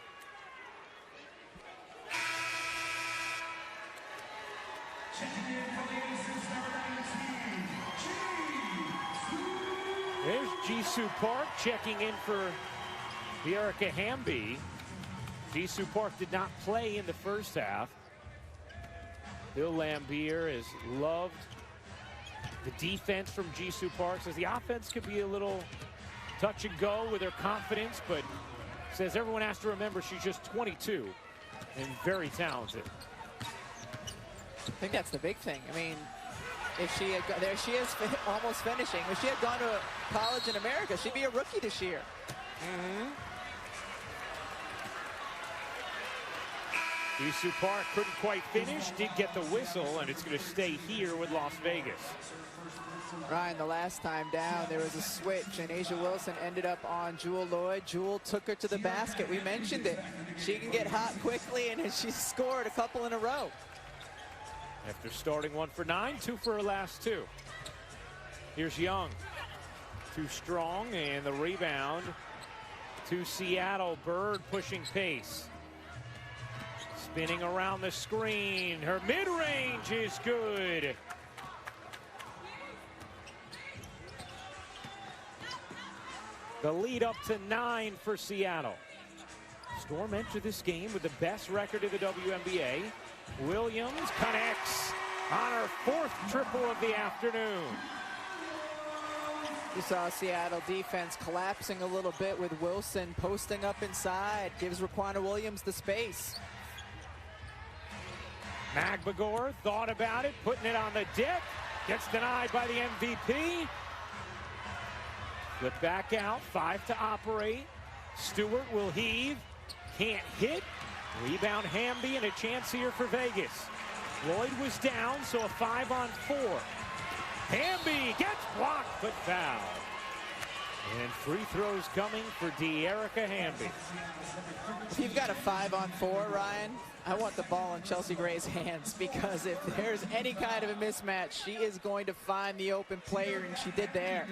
There's Jisoo Park checking in for Erica Hamby. Jisoo Park did not play in the first half. Bill Lambier has loved the defense from Jisoo Park. Says the offense could be a little touch and go with her confidence, but says everyone has to remember she's just 22 and very talented. I think that's the big thing. I mean, if she had, there she is almost finishing. If she had gone to college in America, she'd be a rookie this year. Jisoo Park couldn't quite finish, did get the whistle, and it's going to stay here with Las Vegas. Ryan, the last time down, there was a switch, and Asia Wilson ended up on Jewel Lloyd. Jewel took her to the basket. We mentioned it. She can get hot quickly, and she scored a couple in a row. After starting 1 for 9, 2 for her last 2. Here's Young. Too strong, and the rebound to Seattle. Bird pushing pace. Spinning around the screen. Her mid-range is good. The lead up to 9 for Seattle. Storm enter this game with the best record in the WNBA. Williams connects on her 4th triple of the afternoon. You saw Seattle defense collapsing a little bit with Wilson posting up inside. Gives Raquana Williams the space. Magbagor thought about it, putting it on the deck. Gets denied by the MVP. Flip back out, 5 to operate. Stewart will heave, can't hit. Rebound Hamby, and a chance here for Vegas. Lloyd was down, so a 5-on-4. Hamby gets blocked, but foul. And free throws coming for De'Erica Hamby. If you've got a 5-on-4, Ryan, I want the ball in Chelsea Gray's hands, because if there's any kind of a mismatch, she is going to find the open player, and she did there.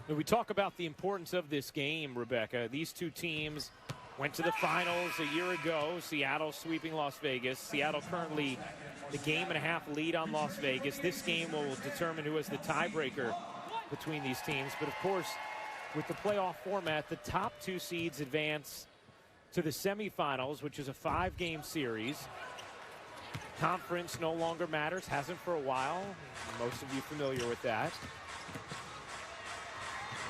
We talk about the importance of this game, Rebecca. These two teams went to the finals a year ago. Seattle sweeping Las Vegas. Seattle currently the game-and-a-half lead on Las Vegas. This game will determine who has the tiebreaker between these teams. But, of course, with the playoff format, the top 2 seeds advance to the semifinals, which is a 5-game series. Conference no longer matters, hasn't for a while. Most of you familiar with that.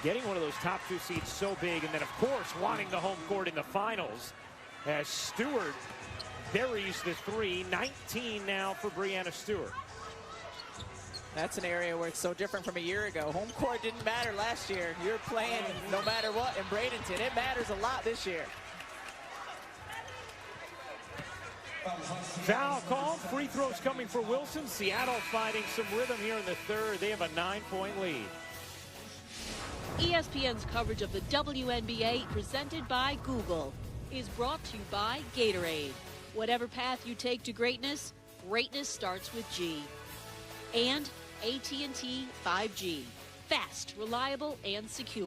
Getting one of those top 2 seeds so big, and then, of course, wanting the home court in the finals as Stewart buries the 3. 19 now for Breanna Stewart. That's an area where it's so different from a year ago. Home court didn't matter last year. You're playing no matter what in Bradenton. It matters a lot this year. Foul call. Free throws coming for Wilson. Seattle finding some rhythm here in the third. They have a 9-point lead. ESPN's coverage of the WNBA, presented by Google, is brought to you by Gatorade. Whatever path you take to greatness, greatness starts with G. And AT&T 5G. Fast, reliable, and secure.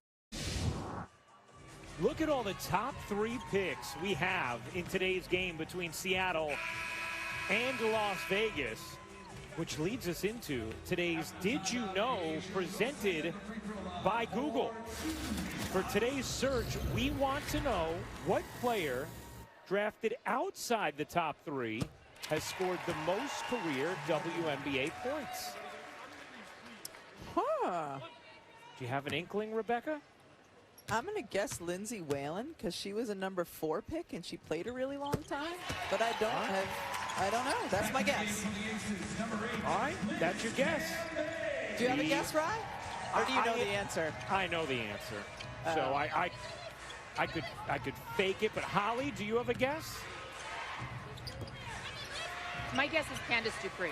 Look at all the top 3 picks we have in today's game between Seattle and Las Vegas, which leads us into today's Did You Know, presented by Google. For today's search, we want to know what player drafted outside the top 3 has scored the most career WNBA points. Huh. Do you have an inkling, Rebecca? I'm going to guess Lindsay Whalen, because she was a number 4 pick and she played a really long time. But I don't know. That's my guess. All right, that's your guess. Do you have a guess, Ryan? Or do you know the answer? I know the answer. So I could fake it, but Holly, do you have a guess? My guess is Candace Dupree.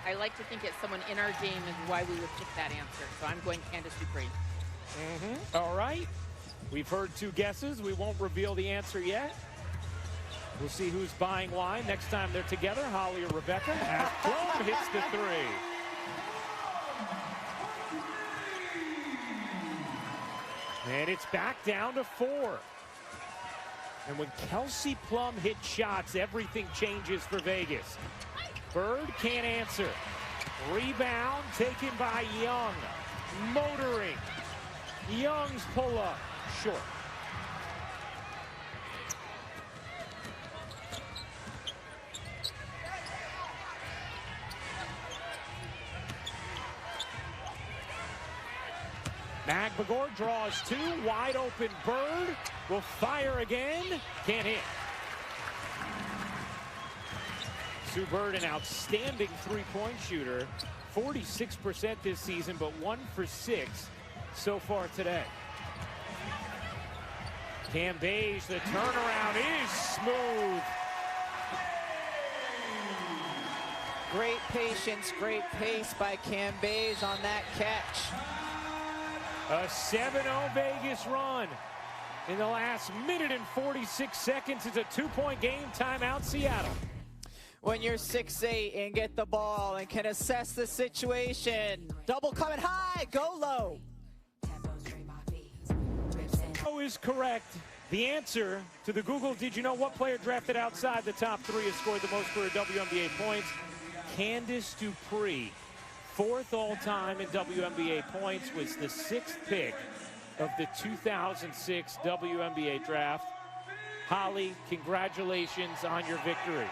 I like to think it's someone in our game is why we would pick that answer. So I'm going Candace Dupree. All right. We've heard 2 guesses. We won't reveal the answer yet. We'll see who's buying wine next time they're together, Holly or Rebecca, as Plum hits the 3. And it's back down to 4. And when Kelsey Plum hits shots, everything changes for Vegas. Bird can't answer. Rebound taken by Young. Motoring. Young's pull-up short. Magbagor draws 2, wide open. Bird will fire again, can't hit. Sue Bird, an outstanding 3-point shooter, 46% this season, but 1 for 6 so far today. Cam Beige, the turnaround is smooth. Great patience, great pace by Cam Beige on that catch. A 7-0 Vegas run. In the last minute and 46 seconds, it's a 2-point game. Timeout, Seattle. When you're 6'8" and get the ball and can assess the situation. Double coming high, go low. Is correct. The answer to the Google Did You Know what player drafted outside the top 3 has scored the most career WNBA points? Candace Dupree. 4th all-time in WNBA points, was the 6th pick of the 2006 WNBA draft. Holly, congratulations on your victory.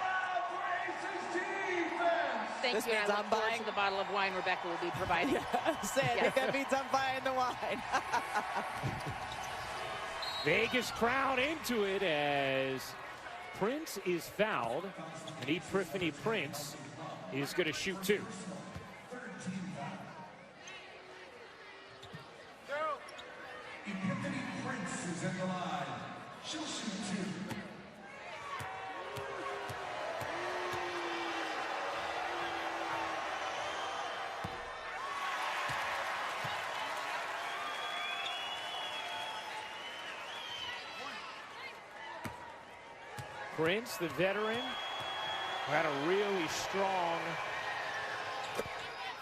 Thank you, and I look forward to the bottle of wine Rebecca will be providing. I think that means I'm buying the wine. Vegas crowd into it as Prince is fouled, and Epiphany Prince is going to shoot 2. Epiphany Prince is in the line, Prince, the veteran, had a really strong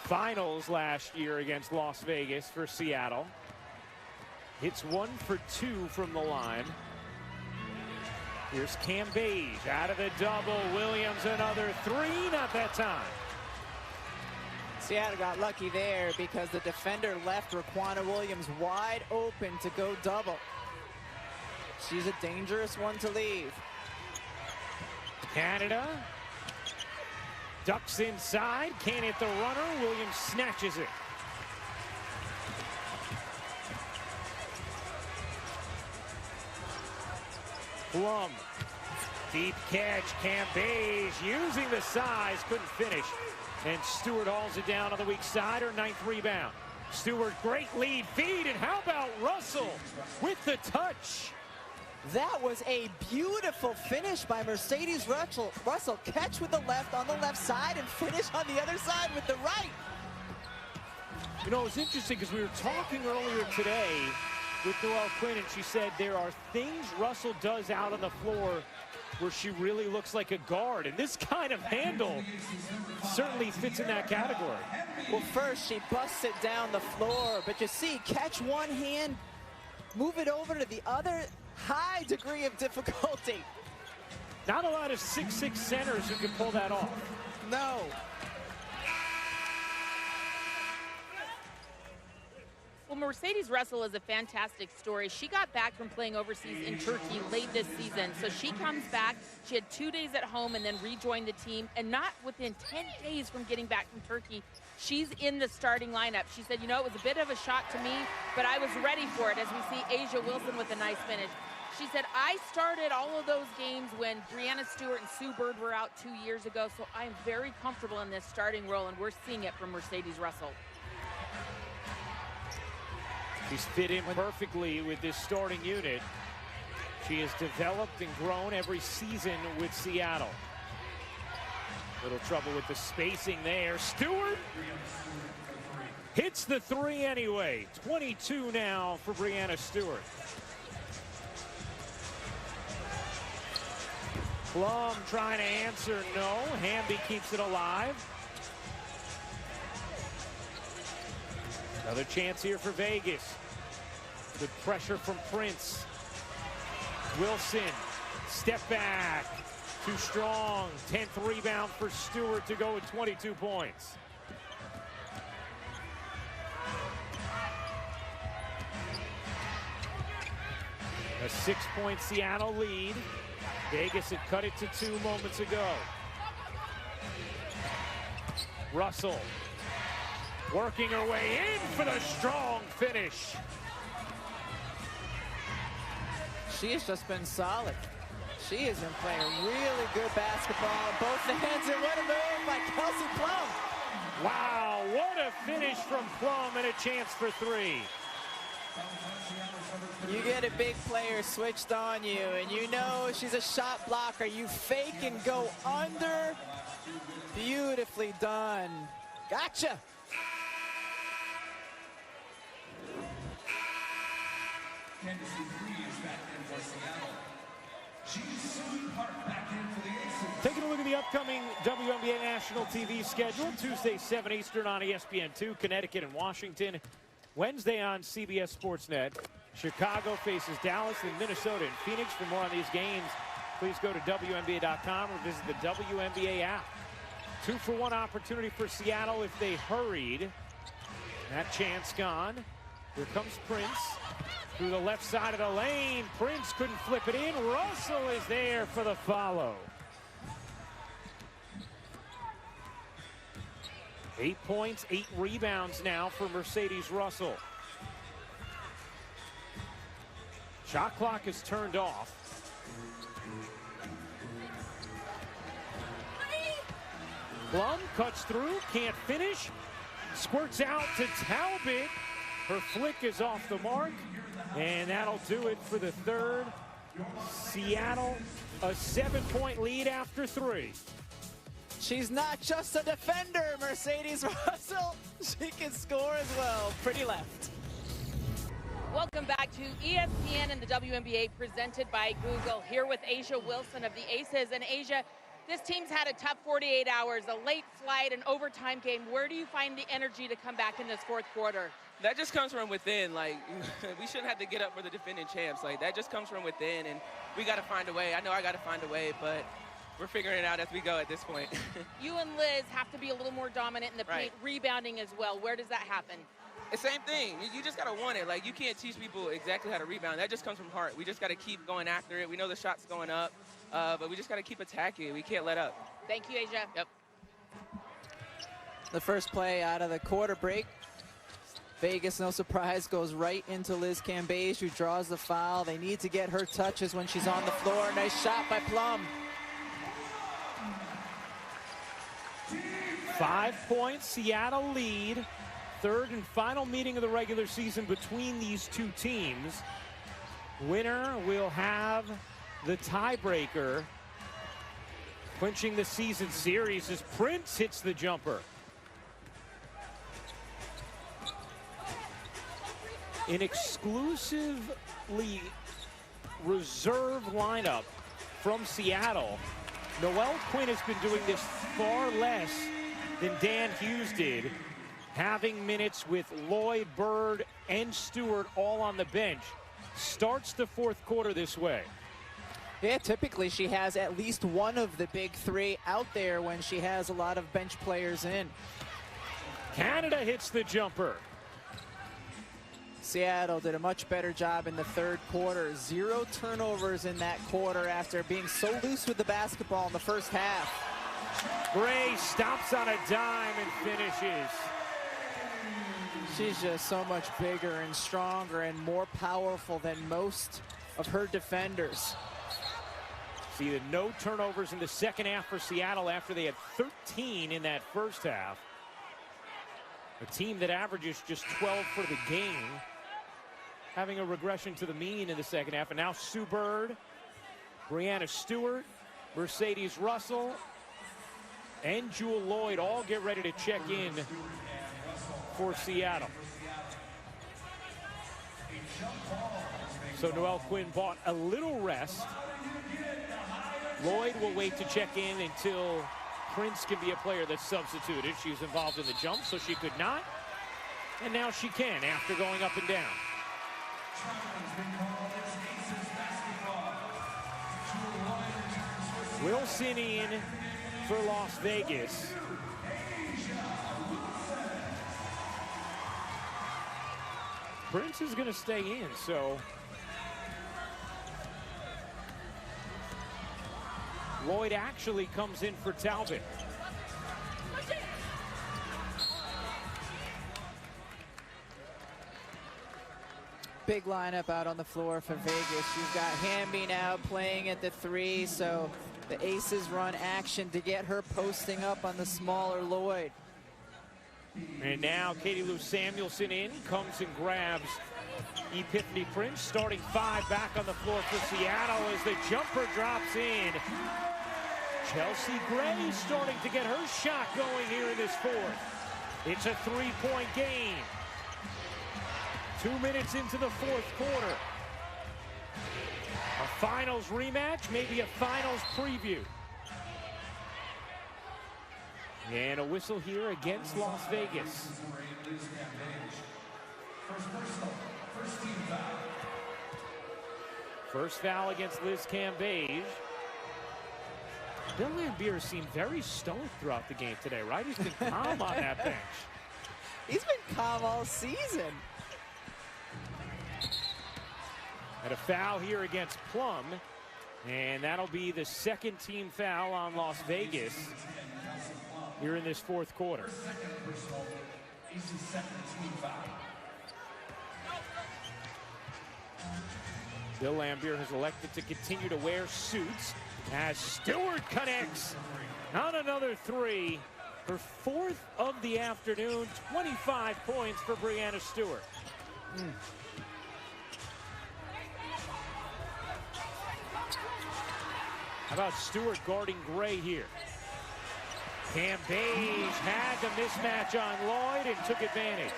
finals last year against Las Vegas for Seattle. Hits 1 for 2 from the line. Here's Cambage out of the double. Williams another 3, not that time. Seattle got lucky there because the defender left Raquana Williams wide open to go double. She's a dangerous one to leave. Canada ducks inside, can't hit the runner. Williams snatches it. Plum, deep catch, Cambage using the size, couldn't finish. And Stewart hauls it down on the weak side, her 9th rebound. Stewart, great lead feed, and how about Russell with the touch? That was a beautiful finish by Mercedes Russell. Catch with the left on the left side and finish on the other side with the right. You know, it's interesting because we were talking earlier today with Noelle Quinn, and she said there are things Russell does out on the floor where she really looks like a guard, and this kind of handle certainly fits in that category. Well, first she busts it down the floor, but you see, catch one hand, move it over to the other, high degree of difficulty. Not a lot of 6'6" centers who can pull that off. No. Well, Mercedes Russell is a fantastic story. She got back from playing overseas in Turkey late this season. So she comes back. She had 2 days at home and then rejoined the team. And not within 10 days from getting back from Turkey, she's in the starting lineup. She said, you know, it was a bit of a shock to me, but I was ready for it, as we see Asia Wilson with a nice finish. She said, I started all of those games when Breanna Stewart and Sue Bird were out 2 years ago, so I am very comfortable in this starting role, and we're seeing it from Mercedes Russell. She's fit in perfectly with this starting unit. She has developed and grown every season with Seattle. Little trouble with the spacing there. Stewart hits the 3 anyway. 22 now for Breanna Stewart. Plum trying to answer, no. Hamby keeps it alive. Another chance here for Vegas. Good pressure from Prince. Wilson, step back. Too strong. 10th rebound for Stewart to go with 22 points. A 6-point Seattle lead. Vegas had cut it to 2 moments ago. Russell working her way in for the strong finish. She has just been solid. She has been playing really good basketball on both ends, and what a move by Kelsey Plum. Wow, what a finish from Plum, and a chance for 3. You get a big player switched on you, and you know she's a shot blocker. You fake and go under. Beautifully done. Gotcha. Taking a look at the upcoming WNBA national TV schedule. Tuesday, 7 Eastern on ESPN2, Connecticut and Washington. Wednesday on CBS Sportsnet. Chicago faces Dallas, and Minnesota and Phoenix. For more on these games, please go to WNBA.com or visit the WNBA app. 2-for-1 opportunity for Seattle if they hurried. That chance gone. Here comes Prince through the left side of the lane. Prince couldn't flip it in. Russell is there for the follow. 8 points, 8 rebounds now for Mercedes Russell. Shot clock is turned off. Plum cuts through, can't finish. Squirts out to Talbot. Her flick is off the mark. And that'll do it for the third. Seattle, a 7-point lead after 3. She's not just a defender, Mercedes Russell. She can score as well. Pretty left. Welcome back to ESPN and the WNBA presented by Google. Here with Asia Wilson of the Aces. And Asia, this team's had a tough 48 hours, a late flight, an overtime game. Where do you find the energy to come back in this fourth quarter? That just comes from within. Like, we shouldn't have to get up for the defending champs. Like, that just comes from within, and we got to find a way. I know I got to find a way, but we're figuring it out as we go at this point. You and Liz have to be a little more dominant in the paint, rebounding as well. Where does that happen? The same thing. You just got to want it. Like, you can't teach people exactly how to rebound. That just comes from heart. We just got to keep going after it. We know the shot's going up, but we just got to keep attacking. We can't let up. Thank you, Asia. Yep. The first play out of the quarter break. Vegas, no surprise, goes right into Liz Cambage, who draws the foul. They need to get her touches when she's on the floor. Nice shot by Plum. 5 points, Seattle lead. Third and final meeting of the regular season between these two teams. Winner will have the tiebreaker. Clinching the season series as Prince hits the jumper. An exclusively reserve lineup from Seattle. Noelle Quinn has been doing this far less than Dan Hughes did, having minutes with Lloyd, Bird, and Stewart all on the bench. Starts the fourth quarter this way. Yeah, typically she has at least one of the big three out there when she has a lot of bench players in. Canada hits the jumper. Seattle did a much better job in the third quarter. 0 turnovers in that quarter after being so loose with the basketball in the first half. Gray stops on a dime and finishes. She's just so much bigger and stronger and more powerful than most of her defenders. See the no turnovers in the second half for Seattle after they had 13 in that first half. A team that averages just 12 for the game, having a regression to the mean in the second half. And now Sue Bird, Brianna Stewart, Mercedes Russell, and Jewel Lloyd all get ready to check in for Seattle. So Noelle Quinn bought a little rest. Lloyd will wait to check in until Prince can be a player that's substituted. She was involved in the jump, so she could not. And now she can after going up and down. Wilson in for Las Vegas. Prince is going to stay in, so Lloyd actually comes in for Talbot. Big lineup out on the floor for Vegas. You've got Hamby now playing at the 3, so the Aces run action to get her posting up on the smaller Lloyd. And now Katie Lou Samuelson in, comes and grabs Epiphany Prince. Starting 5 back on the floor for Seattle as the jumper drops in. Chelsea Gray starting to get her shot going here in this fourth. It's a 3-point game. 2 minutes into the fourth quarter. A finals rematch, maybe a finals preview. And a whistle here against Las Vegas. First foul against Liz Cambage. Bill Lambier seemed very stoic throughout the game today, right? He's been calm on that bench. He's been calm all season. And a foul here against Plum. And that'll be the second team foul on Las Vegas here in this fourth quarter. Bill Lambier has elected to continue to wear suits as Stewart connects on another 3. Her 4th of the afternoon, 25 points for Brianna Stewart. How about Stewart guarding Gray here? Beige had the mismatch on Lloyd and took advantage.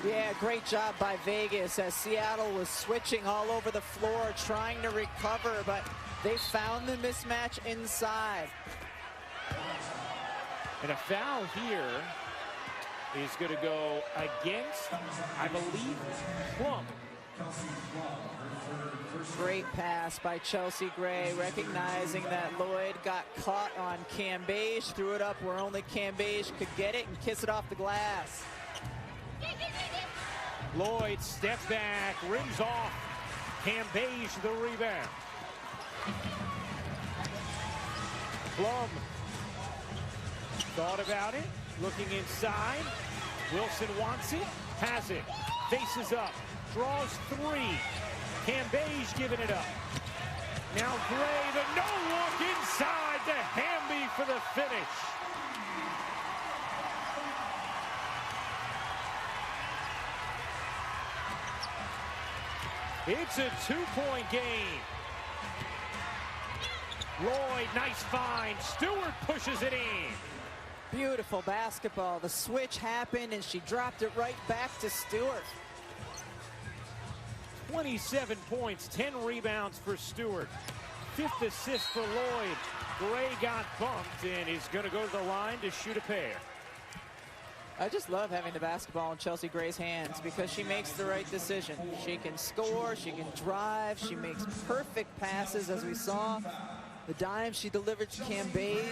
Yeah, great job by Vegas as Seattle was switching all over the floor trying to recover, but they found the mismatch inside. And a foul here is going to go against, I believe, Plum. Great pass by Chelsea Gray, recognizing that Lloyd got caught on Beige, threw it up where only Beige could get it and kiss it off the glass. Lloyd steps back, rims off. Beige the rebound. Plum thought about it, looking inside. Wilson wants it, has it, faces up, draws three. Beige giving it up. Now Gray, the no-look inside to Hamby for the finish. It's a two-point game. Lloyd, nice find. Stewart pushes it in. Beautiful basketball. The switch happened and she dropped it right back to Stewart. 27 points, 10 rebounds for Stewart. 5th assist for Lloyd. Gray got bumped and is going to go to the line to shoot a pair. I just love having the basketball in Chelsea Gray's hands because she makes the right decision. She can score, she can drive, she makes perfect passes as we saw. The dime she delivered to Beige.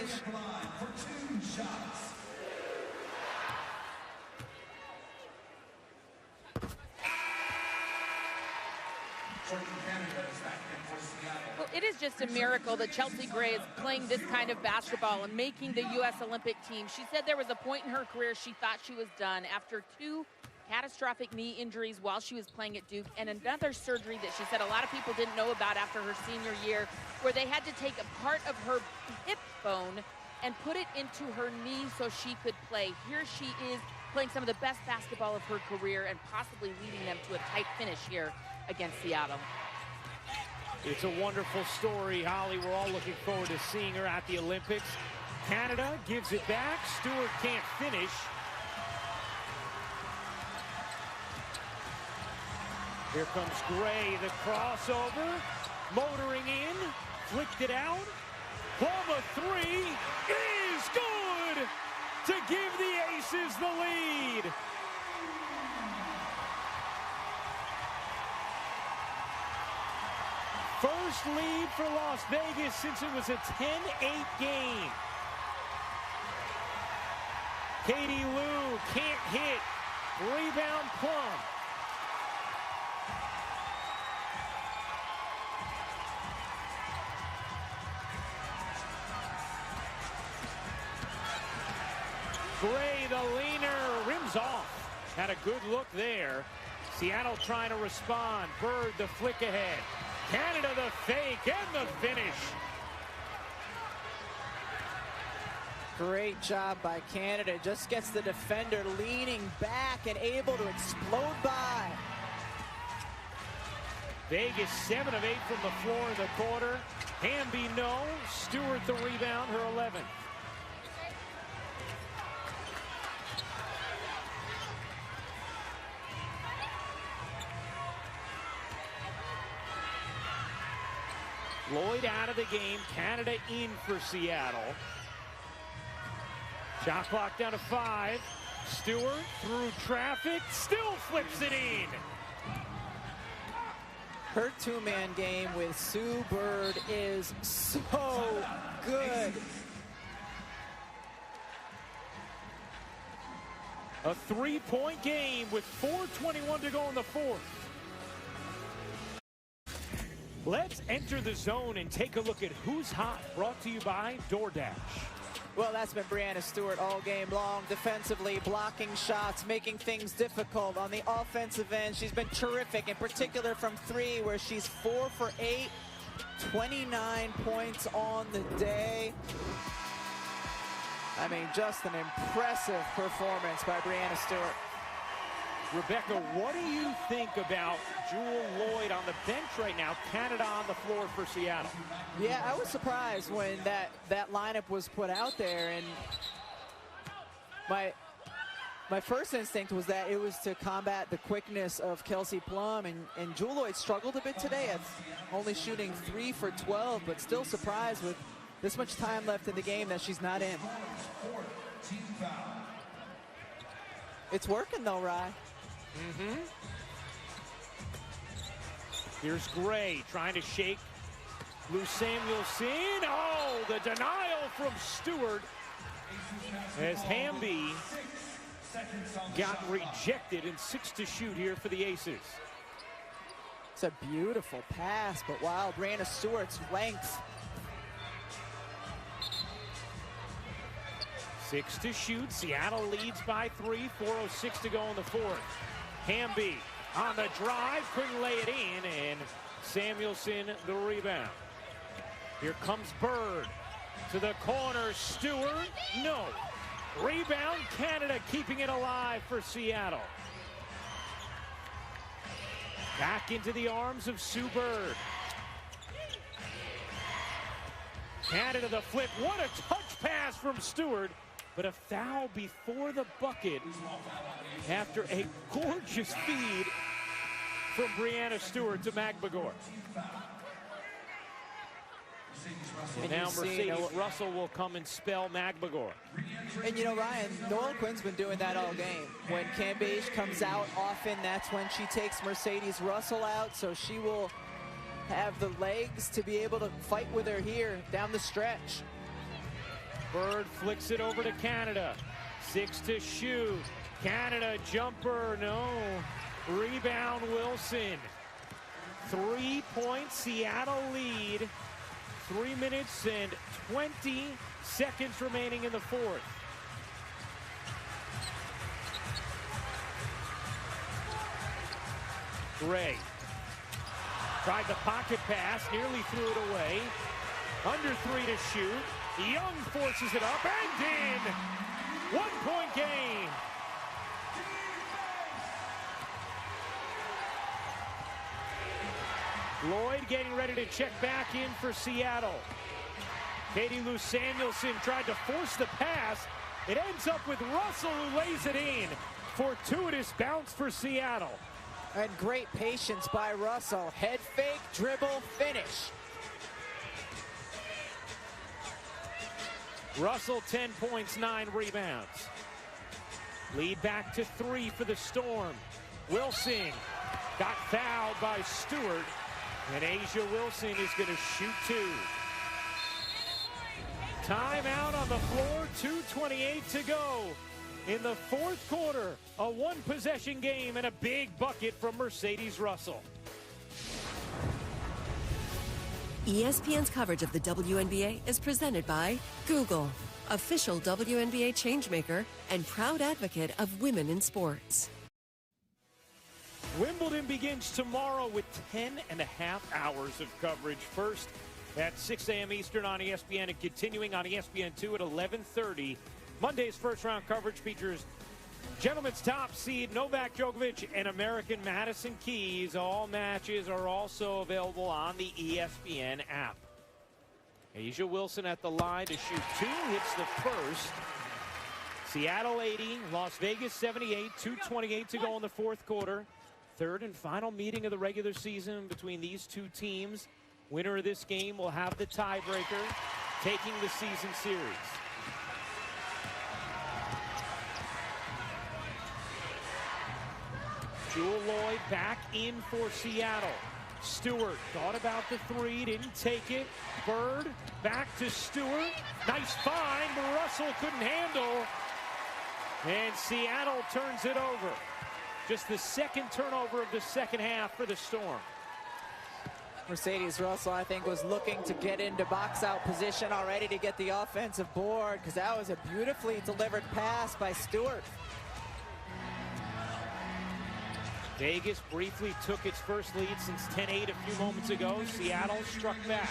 Well, it is just a miracle that Chelsea Gray is playing this kind of basketball and making the U.S. Olympic team. She said there was a point in her career she thought she was done after 2 catastrophic knee injuries while she was playing at Duke, and another surgery that she said a lot of people didn't know about after her senior year, where they had to take a part of her hip bone and put it into her knee so she could play. Here she is playing some of the best basketball of her career and possibly leading them to a tight finish here against Seattle. It's a wonderful story, Holly. We're all looking forward to seeing her at the Olympics. Canada gives it back. Stewart can't finish. Here comes Gray, the crossover, motoring in, flicked it out. Plum a three is good to give the Aces the lead. First lead for Las Vegas since it was a 10-8 game. Katie Lou can't hit. Rebound Plum. Gray, the leaner, rims off. Had a good look there. Seattle trying to respond. Bird, the flick ahead. Canada, the fake, and the finish. Great job by Canada. Just gets the defender leaning back and able to explode by. Vegas 7 of 8 from the floor in the quarter. Hamby no. Stewart the rebound, her 11th. Lloyd out of the game. Canada in for Seattle. Shot clock down to 5. Stewart through traffic. Still flips it in. Her two-man game with Sue Bird is so good. A 3-point game with 4:21 to go in the fourth. Let's enter the zone and take a look at who's hot, brought to you by DoorDash. Well, that's been Breanna Stewart all game long, defensively, blocking shots, making things difficult. On the offensive end, she's been terrific, in particular from 3, where she's 4 for 8, 29 points on the day. I mean, just an impressive performance by Breanna Stewart. Rebecca, what do you think about Jewel Lloyd on the bench right now? Canada on the floor for Seattle. Yeah, I was surprised when that lineup was put out there, and My first instinct was that it was to combat the quickness of Kelsey Plum, and Jewel Lloyd struggled a bit today at only shooting 3 for 12, but still surprised with this much time left in the game that she's not in. It's working though, Rye. Here's Gray trying to shake Lou Samuelson. Oh, the denial from Stewart as Hamby got rejected, and 6 to shoot here for the Aces. It's a beautiful pass, but wow, Brianna Stewart's length. 6 to shoot. Seattle leads by 3. 4:06 to go in the fourth. Hamby on the drive, couldn't lay it in, and Samuelson the rebound. Here comes Bird to the corner. Stewart, no. Rebound, Canada keeping it alive for Seattle. Back into the arms of Sue Bird. Canada the flip. What a touch pass from Stewart, but a foul before the bucket after a gorgeous feed from Brianna Stewart to McBagor. And now Mercedes Russell will come and spell McBagor. And you know, Ryan, Noel Quinn's been doing that all game. When Cambage comes out often, that's when she takes Mercedes Russell out, so she will have the legs to be able to fight with her here down the stretch. Bird flicks it over to Canada. 6 to shoot. Canada jumper, no. Rebound Wilson. 3 points, Seattle lead. 3 minutes and 20 seconds remaining in the fourth. Gray tried the pocket pass, nearly threw it away. Under 3 to shoot. Young forces it up and in. 1 point game. Lloyd getting ready to check back in for Seattle. Katie Lou Samuelson tried to force the pass. It ends up with Russell, who lays it in. Fortuitous bounce for Seattle. And great patience by Russell. Head fake, dribble, finish. Russell, 10 points, 9 rebounds. Lead back to 3 for the Storm. Wilson got fouled by Stewart. And Asia Wilson is going to shoot 2. Timeout on the floor, 2:28 to go. In the fourth quarter, a 1-possession game and a big bucket from Mercedes Russell. ESPN's coverage of the WNBA is presented by Google, official WNBA changemaker and proud advocate of women in sports. Wimbledon begins tomorrow with 10.5 hours of coverage. First at 6 a.m. Eastern on ESPN and continuing on ESPN2 at 11:30. Monday's first-round coverage features gentlemen's top seed Novak Djokovic and American Madison Keys. All matches are also available on the ESPN app. Asia Wilson at the line to shoot 2, hits the first. Seattle 80, Las Vegas 78, 2:28 to go in the fourth quarter. Third and final meeting of the regular season between these two teams. Winner of this game will have the tiebreaker, taking the season series. Jewel Lloyd back in for Seattle. Stewart thought about the 3, didn't take it. Bird back to Stewart. Nice find, but Russell couldn't handle. And Seattle turns it over. Just the second turnover of the second half for the Storm. Mercedes Russell, I think, was looking to get into box-out position already to get the offensive board, because that was a beautifully delivered pass by Stewart. Vegas briefly took its first lead since 10-8 a few moments ago. Seattle struck back.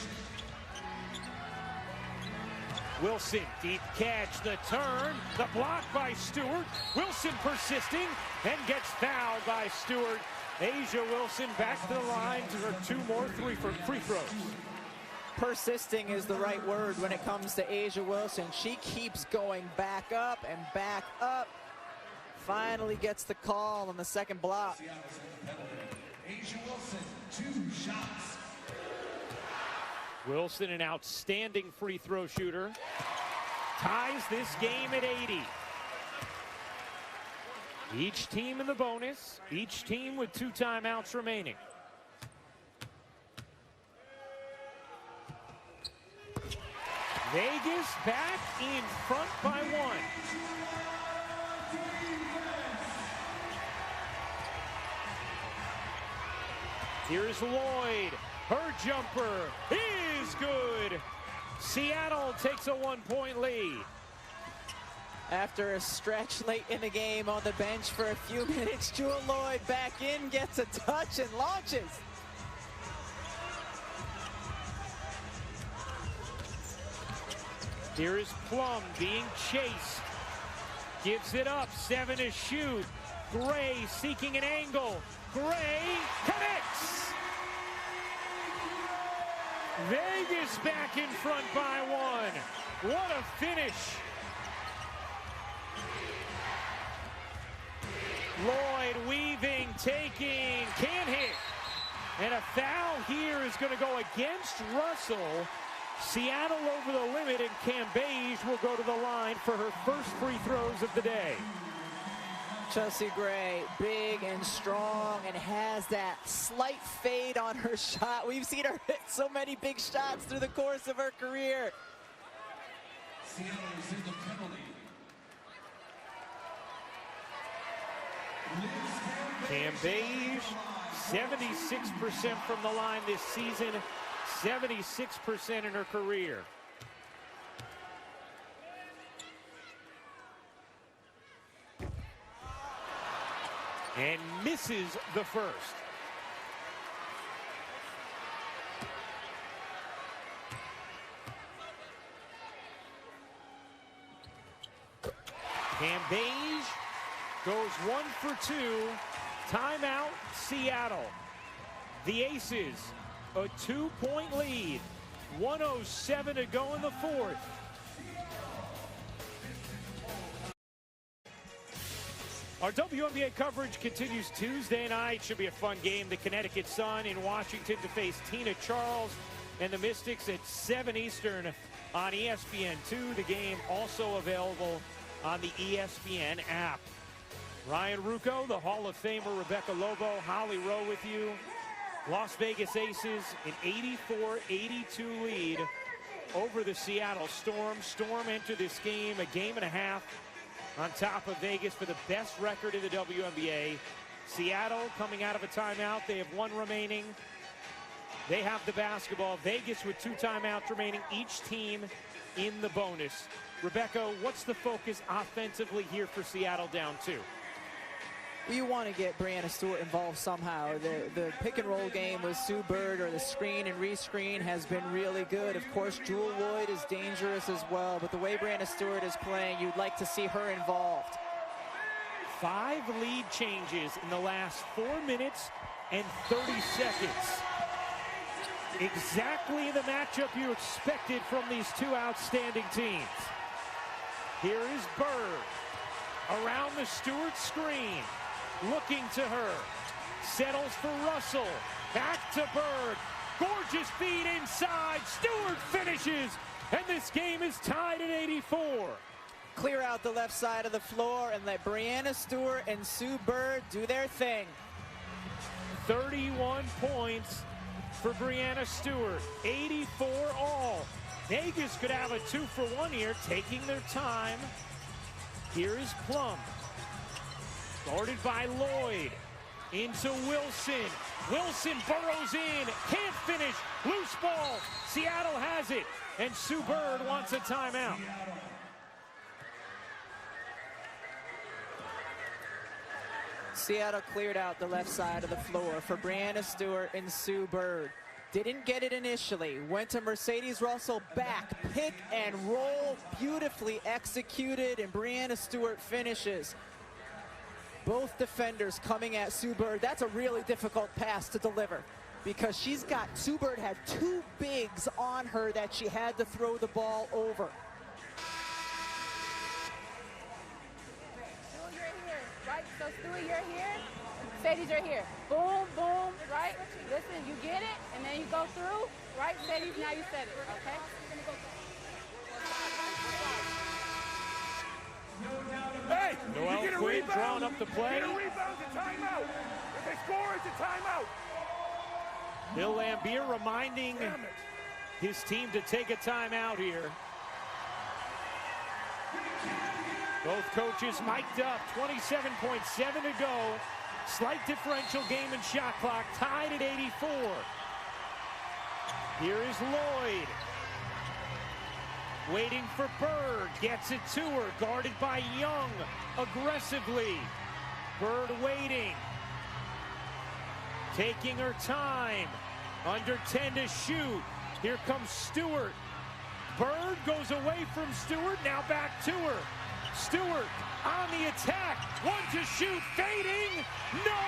Wilson, deep catch, the turn, the block by Stewart. Wilson persisting and gets fouled by Stewart. Asia Wilson back to the line to her 2 more free throws. Persisting is the right word when it comes to A'ja Wilson. She keeps going back up and back up. Finally gets the call on the second block. A'ja Wilson, 2 shots. Wilson, an outstanding free throw shooter, ties this game at 80. Each team in the bonus, each team with 2 timeouts remaining. Vegas back in front by 1. Here's Lloyd. Her jumper is good. Seattle takes a 1-point lead. After a stretch late in the game on the bench for a few minutes, Jewell Lloyd back in, gets a touch and launches. Here is Plum being chased. Gives it up, 7 to shoot. Gray seeking an angle. Gray connects. Vegas back in front by 1. What a finish. Lloyd weaving, taking, can't hit. And a foul here is going to go against Russell. Seattle over the limit, and Cambage will go to the line for her first free throws of the day. Chelsea Gray, big and strong, and has that slight fade on her shot. We've seen her hit so many big shots through the course of her career. Seattle receives a penalty. Cambage, 76% from the line this season, 76% in her career. And misses the first. Cambage goes 1 for 2. Timeout, Seattle. The Aces, a 2-point lead. 1:07 to go in the fourth. Our WNBA coverage continues Tuesday night. Should be a fun game. The Connecticut Sun in Washington to face Tina Charles and the Mystics at 7 Eastern on ESPN2. The game also available on the ESPN app. Ryan Rucco, the Hall of Famer Rebecca Lobo, Holly Rowe with you. Las Vegas Aces an 84-82 lead over the Seattle Storm. Storm enter this game a game and a half on top of Vegas for the best record in the WNBA. Seattle coming out of a timeout. They have 1 remaining. They have the basketball. Vegas with 2 timeouts remaining, each team in the bonus. Rebecca, what's the focus offensively here for Seattle down 2? You want to get Brianna Stewart involved somehow. The pick and roll game with Sue Bird, or the screen and rescreen, has been really good. Of course, Jewell Lloyd is dangerous as well, but the way Brianna Stewart is playing, you'd like to see her involved. 5 lead changes in the last 4 minutes and 30 seconds. Exactly the matchup you expected from these 2 outstanding teams. Here is Bird around the Stewart screen. Looking to her, settles for Russell, back to Bird, gorgeous feed inside, Stewart finishes, and this game is tied at 84. Clear out the left side of the floor and let Brianna Stewart and Sue Bird do their thing. 31 points for Brianna Stewart, 84 all. Vegas could have a 2-for-1 here, taking their time. Here is Plum. Guarded by Lloyd. Into Wilson. Wilson burrows in. Can't finish. Loose ball. Seattle has it. And Sue Bird wants a timeout. Seattle cleared out the left side of the floor for Brianna Stewart and Sue Bird. Didn't get it initially. Went to Mercedes Russell back. Pick and roll. Beautifully executed. And Brianna Stewart finishes. Both defenders coming at Sue Bird. That's a really difficult pass to deliver. because she's got, Sue Bird had 2 bigs on her that she had to throw the ball over. Stu, you're here, right? So Stu, you're here. Sadie's right here. Boom, boom, right? Listen, you get it, and then you go through, right? Sadie's, now you said it, okay? Hey, Noelle you get a Quinn rebound. drawing up the play. Get a rebound, it's a timeout. If they score, it's a timeout. Bill Lambier reminding his team to take a timeout here. Both coaches mic'd up, 27.7 to go. Slight differential game and shot clock, tied at 84. Here is Lloyd. Waiting for Bird, gets it to her, guarded by Young aggressively. Bird waiting. Taking her time. Under 10 to shoot. Here comes Stewart. Bird goes away from Stewart, now back to her. Stewart on the attack. 1 to shoot, fading. No!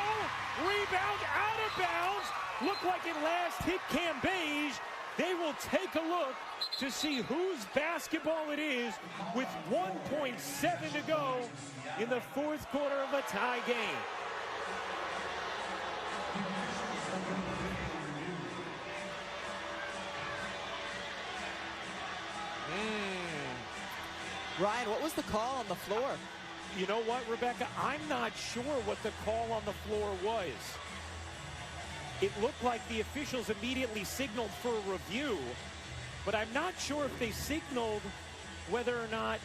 Rebound out of bounds. Looked like it last hit Cambage. They will take a look to see whose basketball it is with 1.7 to go in the 4th quarter of a tie game. Ryan, what was the call on the floor? You know what, Rebecca? I'm not sure what the call on the floor was. It looked like the officials immediately signaled for a review, but I'm not sure if they signaled whether or not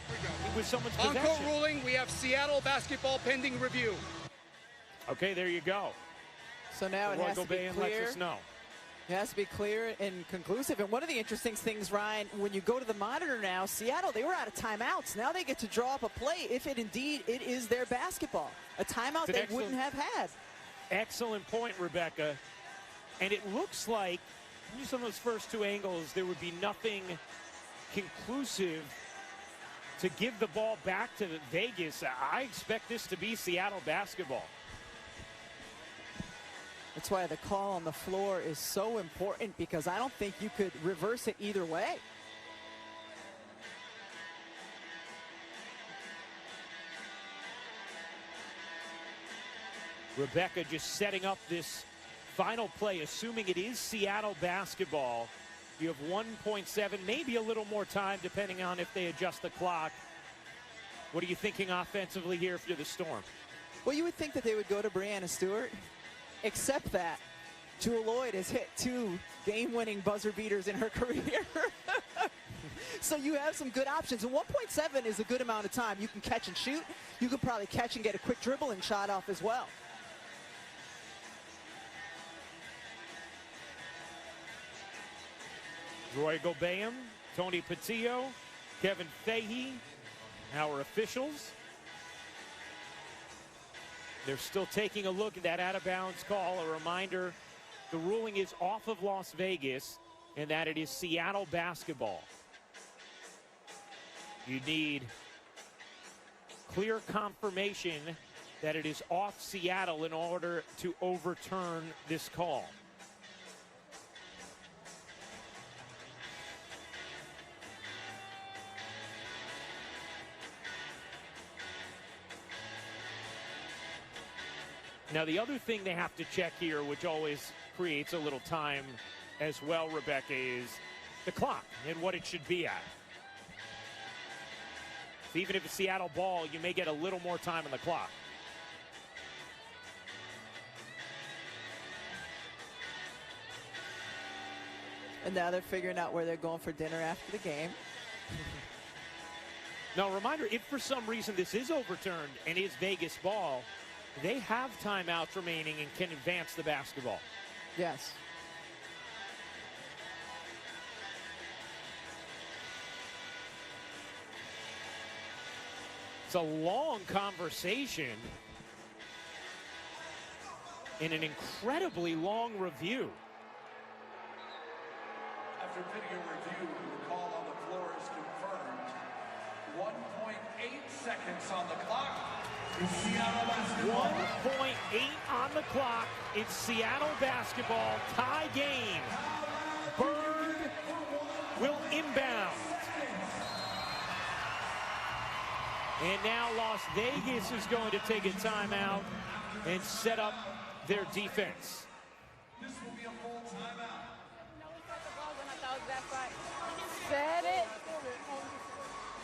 it was someone's possession. On-court ruling, we have Seattle basketball pending review. Okay, there you go. So now it has to be clear. lets us know. It has to be clear and conclusive. And one of the interesting things, Ryan, when you go to the monitor now, Seattle, they were out of timeouts. Now they get to draw up a play if it indeed it is their basketball. A timeout they wouldn't have had. Excellent point, Rebecca. And it looks like, just on those first 2 angles, there would be nothing conclusive to give the ball back to Vegas. I expect this to be Seattle basketball. That's why the call on the floor is so important, because I don't think you could reverse it either way. Rebecca just setting up this final play, assuming it is Seattle basketball. You have 1.7, maybe a little more time, depending on if they adjust the clock. What are you thinking offensively here for the Storm? Well, you would think that they would go to Breanna Stewart, except that Jewel Lloyd has hit 2 game-winning buzzer beaters in her career. So you have some good options. And 1.7 is a good amount of time. You can catch and shoot. You could probably catch and get a quick dribble and shot off as well. Roy Gobeyam, Tony Patillo, Kevin Fahey, our officials. They're still taking a look at that out-of-bounds call. A reminder, the ruling is off of Las Vegas and that it is Seattle basketball. You need clear confirmation that it is off Seattle in order to overturn this call. Now, the other thing they have to check here, which always creates a little time as well, Rebecca, is the clock and what it should be at. So even if it's Seattle ball, you may get a little more time on the clock. And now they're figuring out where they're going for dinner after the game. Now, a reminder, if for some reason this is overturned and is Vegas ball, they have timeouts remaining and can advance the basketball. Yes. It's a long conversation in an incredibly long review. After video review, the call on the floor is confirmed. 1.8 seconds on the clock. It's Seattle basketball. 1.8 on the clock. It's Seattle basketball. Tie game. Bird will inbound. And now Las Vegas is going to take a timeout and set up their defense. This will be a full timeout. Set it.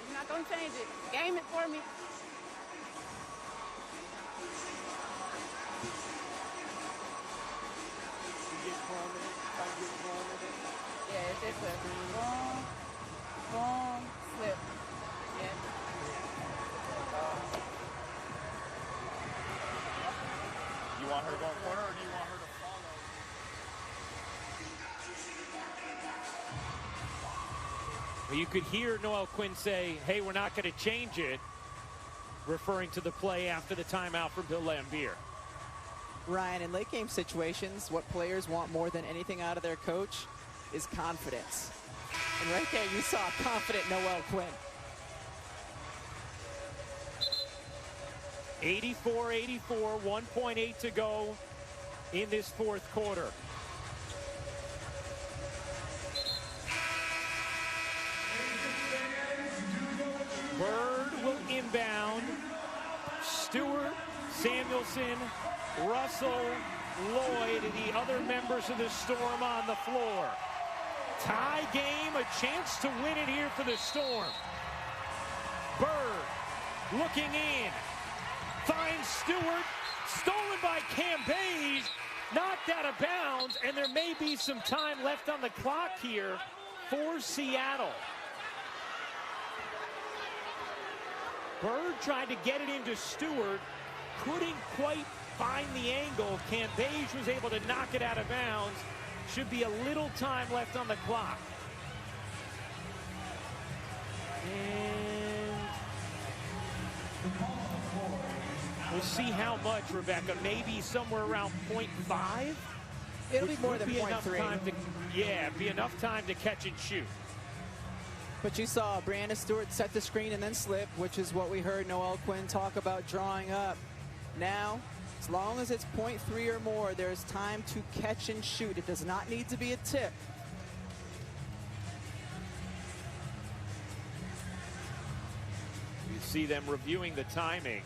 You're not going to change it. Game it for me. Yeah, it's just a boom, boom, slip. Yeah. You want her to go in corner, or do you want her to follow? Well, you could hear Noel Quinn say, hey, we're not going to change it, referring to the play after the timeout from Bill Laimbeer. Ryan, in late game situations, what players want more than anything out of their coach is confidence. And right there, you saw confident Noel Quinn. 84-84, 1.8 to go in this fourth quarter. Bird will inbound. Stewart, Samuelson, Russell, Lloyd, and the other members of the Storm on the floor. Tie game, a chance to win it here for the Storm. Bird looking in. Finds Stewart, stolen by Cambage, knocked out of bounds, and there may be some time left on the clock here for Seattle. Bird tried to get it into Stewart, couldn't quite find the angle. Cambage was able to knock it out of bounds. Should be a little time left on the clock. And we'll see how much, Rebecca. Maybe somewhere around 0.5. It'll be more than 0.3. Yeah, be enough time to catch and shoot. But you saw Brianna Stewart set the screen and then slip, which is what we heard Noel Quinn talk about drawing up. Now, as long as it's 0.3 or more, there's time to catch and shoot. It does not need to be a tip. You see them reviewing the timing.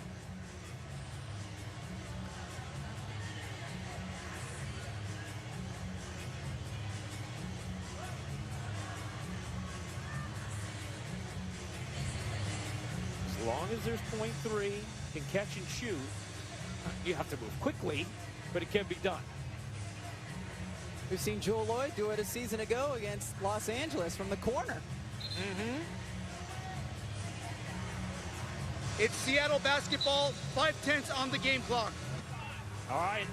As long as there's 0.3, can catch and shoot. You have to move quickly, but it can be done. We've seen Jewel Lloyd do it a season ago against Los Angeles from the corner. It's Seattle basketball, 5/10 on the game clock. All right.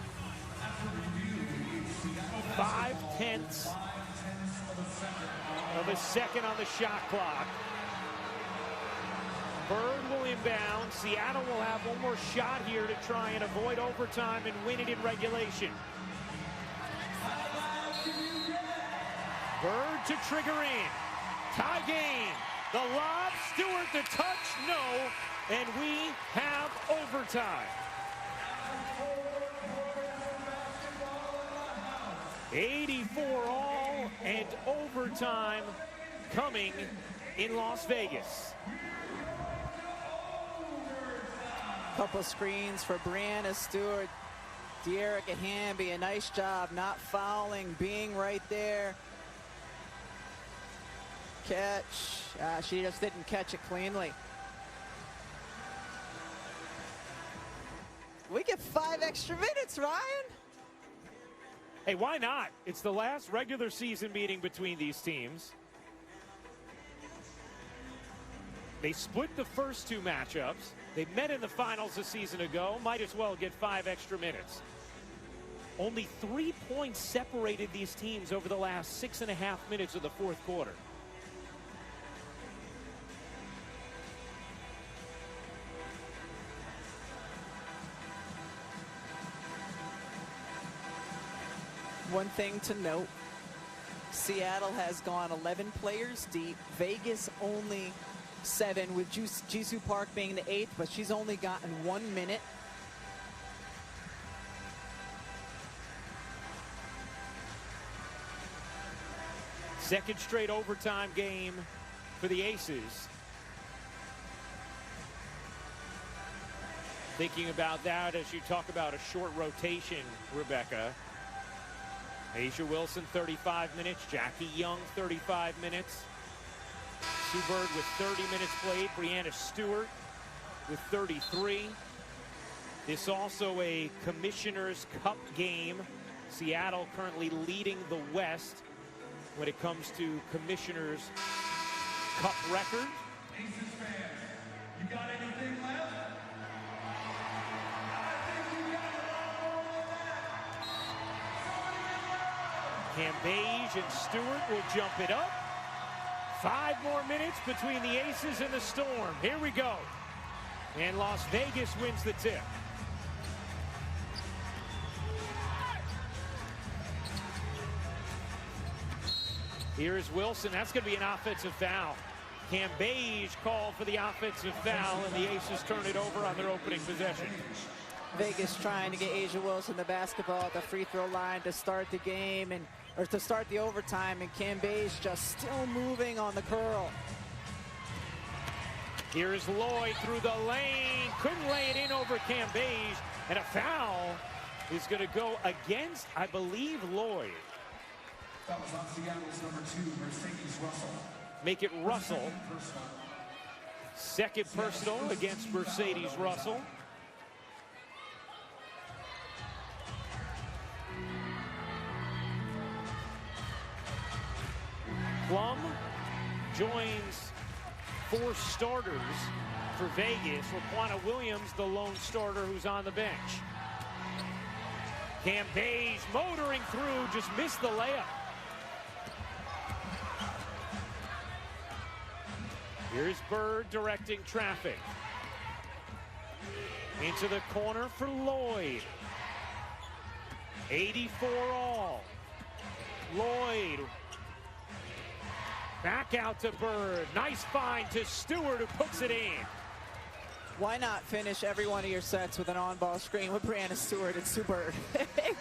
5/10 of a second on the shot clock. Bird will inbound. Seattle will have one more shot here to try and avoid overtime and win it in regulation. Bird to trigger in. Tie game. The lob, Stewart the touch, no. And we have overtime. 84 all, and overtime coming in Las Vegas. Couple screens for Brianna Stewart. De'Erica Hamby, a nice job not fouling, being right there. Catch. She just didn't catch it cleanly. We get 5 extra minutes, Ryan. Hey, why not? It's the last regular season meeting between these teams. They split the first 2 matchups. They met in the finals a season ago. Might as well get 5 extra minutes. Only 3 points separated these teams over the last 6.5 minutes of the fourth quarter. One thing to note, Seattle has gone 11 players deep. Vegas only 7 with Jisoo Park being the 8th, but she's only gotten 1 minute. Second straight overtime game for the Aces. Thinking about that as you talk about a short rotation, Rebecca. Asia Wilson, 35 minutes. Jackie Young, 35 minutes. Sue Bird with 30 minutes played. Brianna Stewart with 33. This also a Commissioner's Cup game. Seattle currently leading the West when it comes to Commissioner's Cup record. Aces fans, you got anything left? Cambage and Stewart will jump it up. 5 more minutes between the Aces and the Storm. Here we go. And Las Vegas wins the tip. Here is Wilson. That's going to be an offensive foul. Cambage called for the offensive foul, and the Aces turn it over on their opening possession. Vegas trying to get Asia Wilson the basketball at the free throw line to start the game, or to start the overtime, and Cambage just still moving on the curl. Here is Lloyd through the lane. Couldn't lay it in over Cambage, and a foul is going to go against, I believe, Lloyd. That was on Seattle's number 2, Mercedes Russell. Make it Russell. Second personal against Mercedes Russell. Plum joins 4 starters for Vegas. Raquana Williams, the lone starter who's on the bench. Cambage motoring through, just missed the layup. Here's Bird directing traffic. Into the corner for Lloyd. 84 all. Lloyd. Back out to Bird. Nice find to Stewart, who puts it in. Why not finish every one of your sets with an on-ball screen with Brianna Stewart and Sue Bird?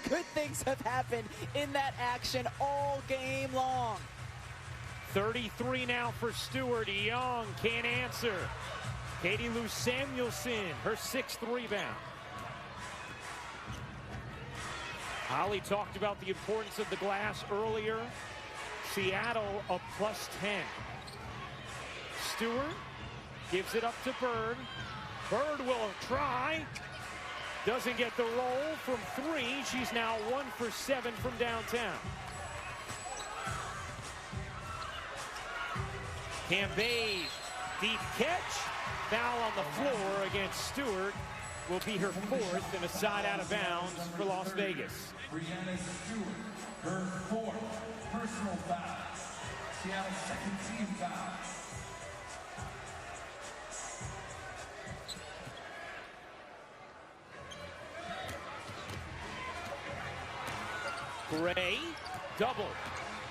Good things have happened in that action all game long. 33 now for Stewart. Young can't answer. Katie Lou Samuelson, her 6th rebound. Holly talked about the importance of the glass earlier. Seattle a +10. Stewart gives it up to Bird. Bird will try. Doesn't get the roll from 3. She's now 1 for 7 from downtown. Cambage, deep catch. Foul on the floor against Stewart. Will be her 4th and a side out of bounds for Las Vegas. Brianna Stewart, her 4th personal foul. Seattle's 2nd team foul. Gray, double,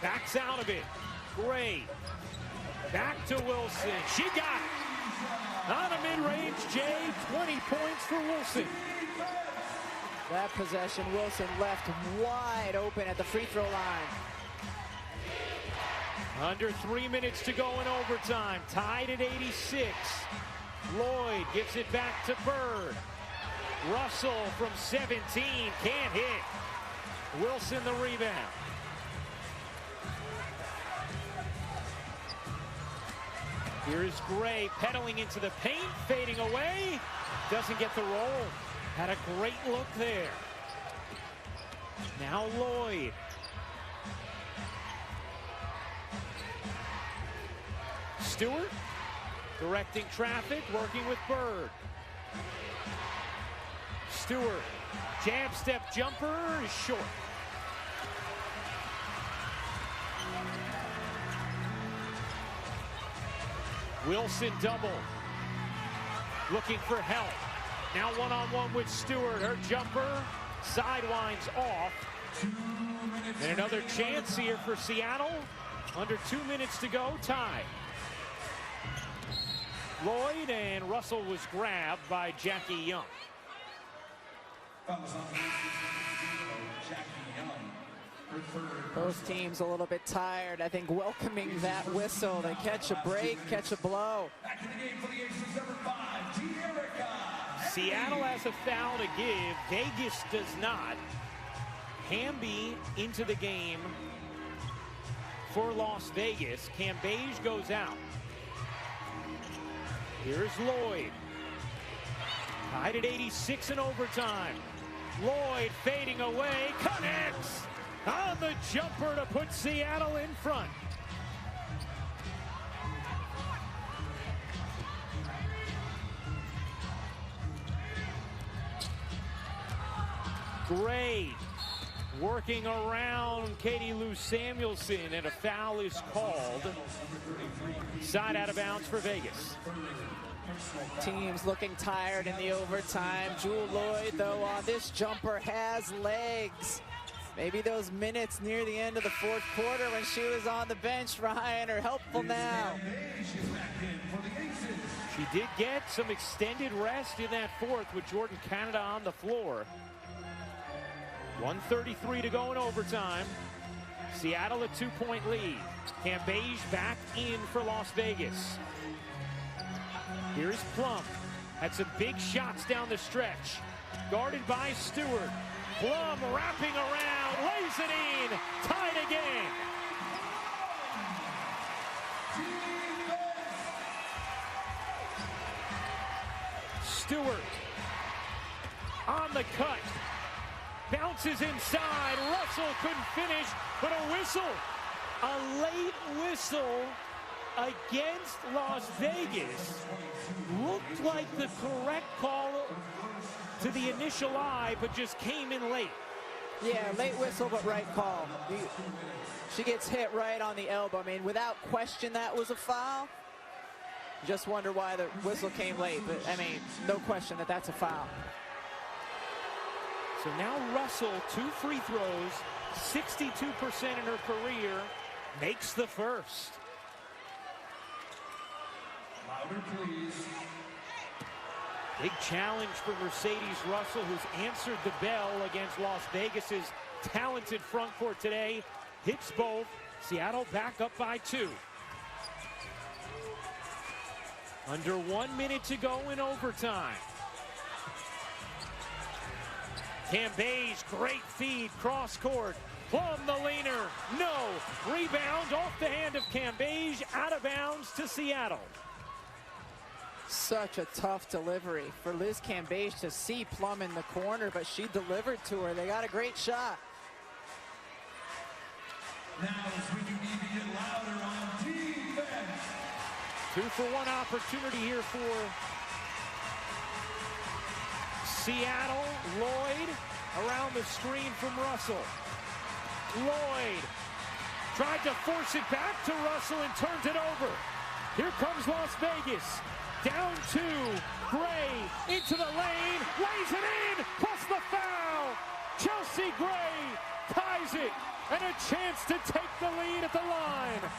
backs out of it. Gray, back to Wilson. She got it. On a mid-range, Jay, 20 points for Wilson. That possession, Wilson left wide open at the free throw line. Under 3 minutes to go in overtime. Tied at 86. Lloyd gives it back to Bird. Russell from 17 can't hit. Wilson the rebound. Here is Gray pedaling into the paint, fading away. Doesn't get the roll. Had a great look there. Now Lloyd. Stewart directing traffic, working with Bird. Stewart, jab step jumper is short. Wilson double. Looking for help. Now one-on-one with Stewart. Her jumper sidewinds off. And another chance here for Seattle. Under 2 minutes to go, tie. Lloyd, and Russell was grabbed by Jackie Young. Both teams a little bit tired. I think welcoming that whistle. They catch a break, catch a blow. Seattle has a foul to give. Vegas does not. Hamby into the game for Las Vegas. Cambage goes out. Here's Lloyd. Tied at 86 in overtime. Lloyd fading away, connects on the jumper to put Seattle in front. Gray working around Katie Lou Samuelson, and a foul is called. Side out of bounds for Vegas. Teams looking tired in the overtime. Jewel Lloyd, though, on this jumper has legs. Maybe those minutes near the end of the fourth quarter when she was on the bench, Ryan, are helpful now. She did get some extended rest in that fourth with Jordan Canada on the floor. 1:33 to go in overtime. Seattle a 2-point lead. Cambage back in for Las Vegas. Here's Plum. Had some big shots down the stretch. Guarded by Stewart. Plum wrapping around, lays it in, tied again. Stewart on the cut. Bounces inside. Russell couldn't finish, but a whistle. A late whistle against Las Vegas. Looked like the correct call to the initial eye, but just came in late. Yeah, late whistle, but right call. She gets hit right on the elbow. I mean, without question, that was a foul. Just wonder why the whistle came late, but I mean, no question that that's a foul. So now Russell, 2 free throws, 62% in her career, makes the first. Louder, please. Big challenge for Mercedes Russell, who's answered the bell against Las Vegas's talented front court today. Hits both. Seattle back up by 2. Under 1 minute to go in overtime. Cambage, great feed, cross court. Plum the leaner, no. Rebound off the hand of Cambage, out of bounds to Seattle. Such a tough delivery for Liz Cambage to see Plum in the corner, but she delivered to her. They got a great shot. Now, as we do need to get louder on defense. 2-for-1 opportunity here for Seattle. Lloyd around the screen from Russell. Lloyd tried to force it back to Russell and turns it over. Here comes Las Vegas. Down 2. Gray into the lane. Lays it in. Plus the foul. Chelsea Gray ties it. And a chance to take the lead at the line.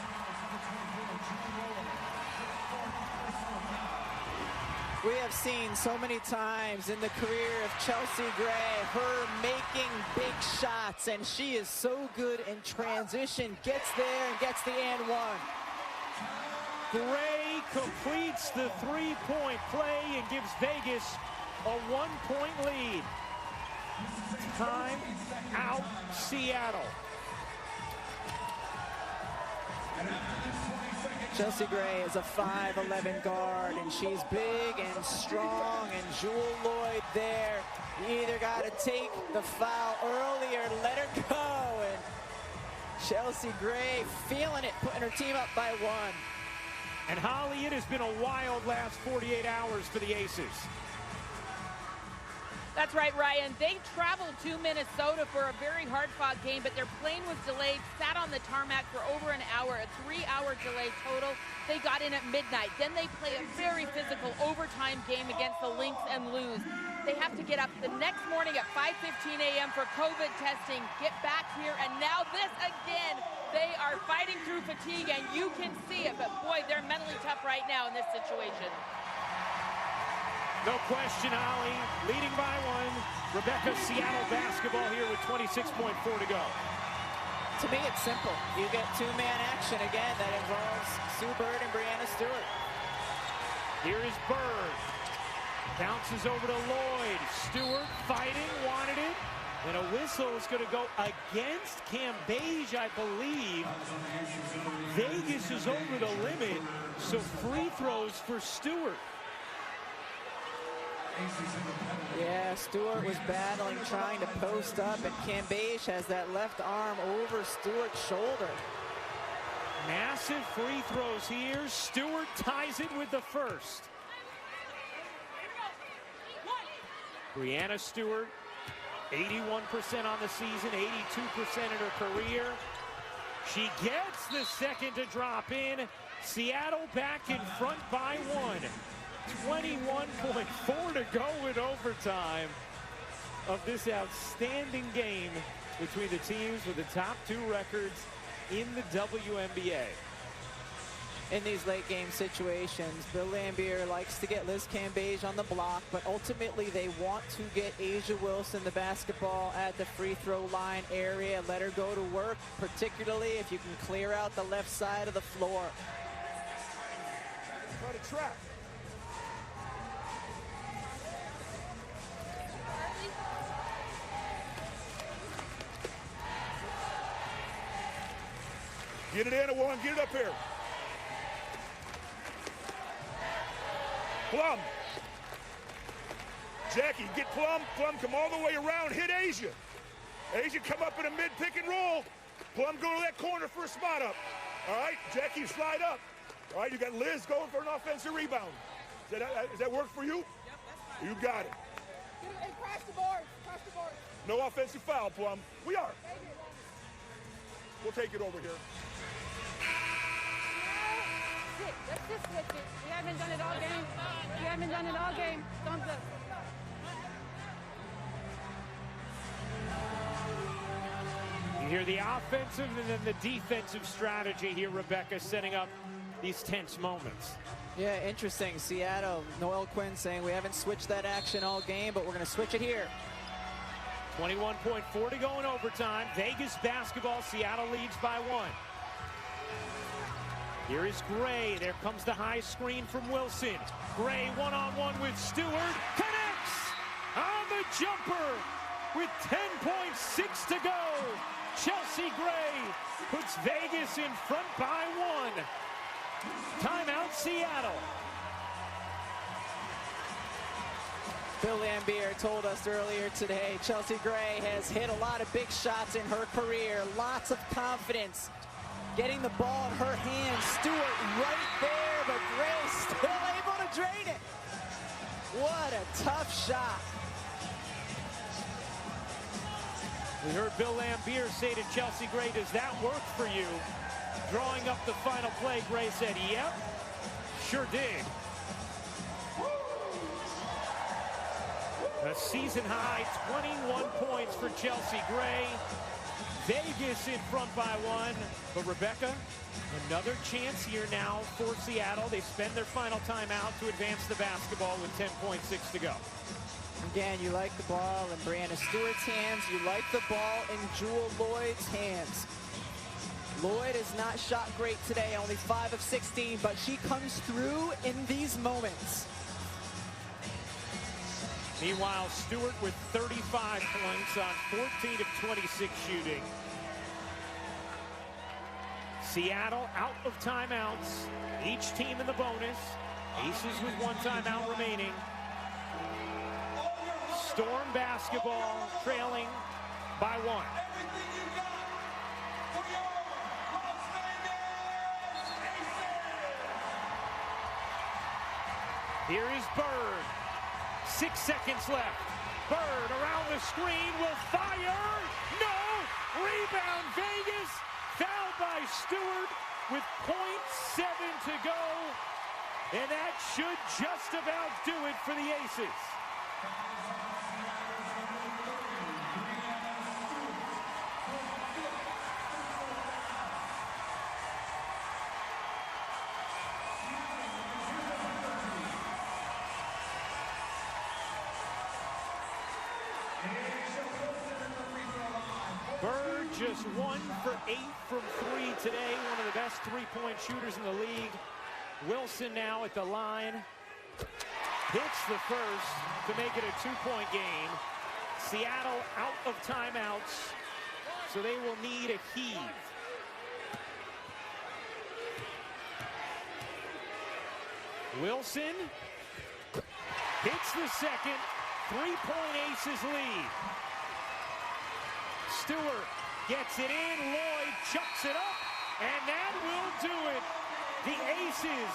We have seen so many times in the career of Chelsea Gray, her making big shots, and she is so good in transition, gets there and gets the and one. Gray completes the 3-point play and gives Vegas a 1-point lead. Time out, Seattle. Chelsea Gray is a 5'11" guard, and she's big and strong, and Jewel Lloyd there. You either got to take the foul early or let her go. And Chelsea Gray feeling it, putting her team up by 1. And Holly, it has been a wild last 48 hours for the Aces. That's right, Ryan. They traveled to Minnesota for a very hard-fought game, but their plane was delayed, sat on the tarmac for over an hour, a 3-hour delay total. They got in at midnight. Then they play a very physical overtime game against the Lynx and lose. They have to get up the next morning at 5:15 a.m. for COVID testing, get back here, and now this again. They are fighting through fatigue, and you can see it. But, boy, they're mentally tough right now in this situation. No question, Holly. Leading by one. Rebecca, Seattle basketball here with 26.4 to go. To me, it's simple. You get two-man action again that involves Sue Bird and Brianna Stewart. Here is Bird. Bounces over to Lloyd. Stewart fighting, wanted it. And a whistle is going to go against Cambage, I believe. Vegas is over the limit, so free throws for Stewart. Yeah, Stewart was battling, trying to post up, and Cambage has that left arm over Stewart's shoulder. Massive free throws here. Stewart ties it with the first. Brianna Stewart, 81% on the season, 82% in her career. She gets the second to drop in. Seattle back in front by one. 21.4 to go in overtime of this outstanding game between the teams with the top two records in the WNBA. In these late game situations, Bill Laimbeer likes to get Liz Cambage on the block, but ultimately they want to get Asia Wilson the basketball at the free throw line area, let her go to work, particularly if you can clear out the left side of the floor. Try to trap. Get it in, Warren. Get it up here. Plum. Jackie, get Plum. Plum, come all the way around. Hit Asia. Asia, come up in a mid pick and roll. Plum, go to that corner for a spot up. All right, Jackie, slide up. All right, you got Liz going for an offensive rebound. Does that work for you? Yep, that's fine. You got it. And crash the board. Crash the board. No offensive foul, Plum. We are. We'll take it over here. Let's just switch it. We haven't done it all game. We haven't done it all game. Thumbs up. You hear the offensive and then the defensive strategy here, Rebecca, setting up these tense moments. Yeah, interesting. Seattle, Noel Quinn saying we haven't switched that action all game, but we're going to switch it here. 21.4 to go in overtime. Vegas basketball. Seattle leads by one. Here is Gray. There comes the high screen from Wilson. Gray one-on-one with Stewart. Connects on the jumper with 10.6 to go. Chelsea Gray puts Vegas in front by one. Timeout, Seattle. Bill Laimbeer told us earlier today, Chelsea Gray has hit a lot of big shots in her career. Lots of confidence. Getting the ball in her hands. Stewart right there, but Gray still able to drain it. What a tough shot. We heard Bill Laimbeer say to Chelsea Gray, does that work for you? Drawing up the final play, Gray said, yep, sure did. A season high 21 points for Chelsea Gray. Vegas in front by one. But Rebecca, another chance here now for Seattle. They spend their final timeout to advance the basketball with 10.6 to go. Again, you like the ball in Brianna Stewart's hands. You like the ball in Jewel Lloyd's hands. Lloyd has not shot great today, only 5 of 16, but she comes through in these moments. Meanwhile, Stewart with 35 points on 14 of 26 shooting. Seattle out of timeouts. Each team in the bonus. Aces with one timeout remaining. Storm basketball trailing by one. Here is Bird. 6 seconds left. Bird around the screen will fire. No! Rebound Vegas. Fouled by Stewart with 0.7 to go. And that should just about do it for the Aces. just 1 for 8 from 3 today. One of the best three-point shooters in the league. Wilson now at the line. Hits the first to make it a 2-point game. Seattle out of timeouts, so they will need a heave. Wilson hits the second. 3-point Aces lead. Stewart gets it in. Lloyd chucks it up, and that will do it. The Aces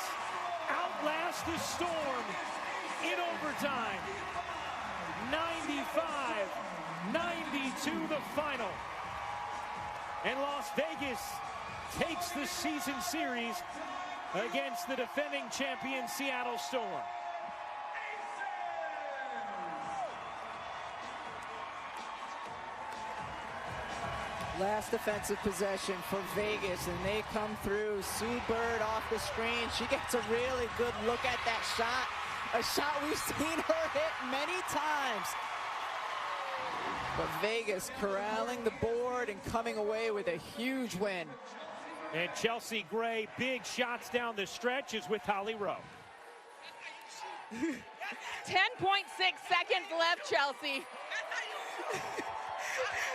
outlast the Storm in overtime. 95-92 the final. And Las Vegas takes the season series against the defending champion Seattle Storm. Last defensive possession for Vegas, and they come through. Sue Bird off the screen. She gets a really good look at that shot. A shot we've seen her hit many times. But Vegas corralling the board and coming away with a huge win. And Chelsea Gray, big shots down the stretch, is with Holly Rowe. 10.6 seconds left, Chelsea.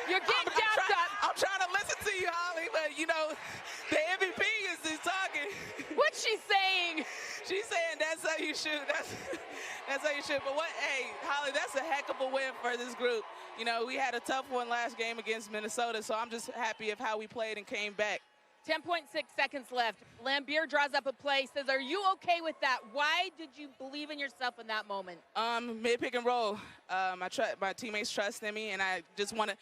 You're getting down. I'm trying to listen to you, Holly, but you know, the MVP is talking. What's she saying? She's saying that's how you shoot. That's how you shoot. But hey, Holly, that's a heck of a win for this group. You know, we had a tough one last game against Minnesota, so I'm just happy of how we played and came back. 10.6 seconds left. Lambier draws up a play, says, are you okay with that? Why did you believe in yourself in that moment? Mid pick and roll. My teammates trust in me, and I just wanted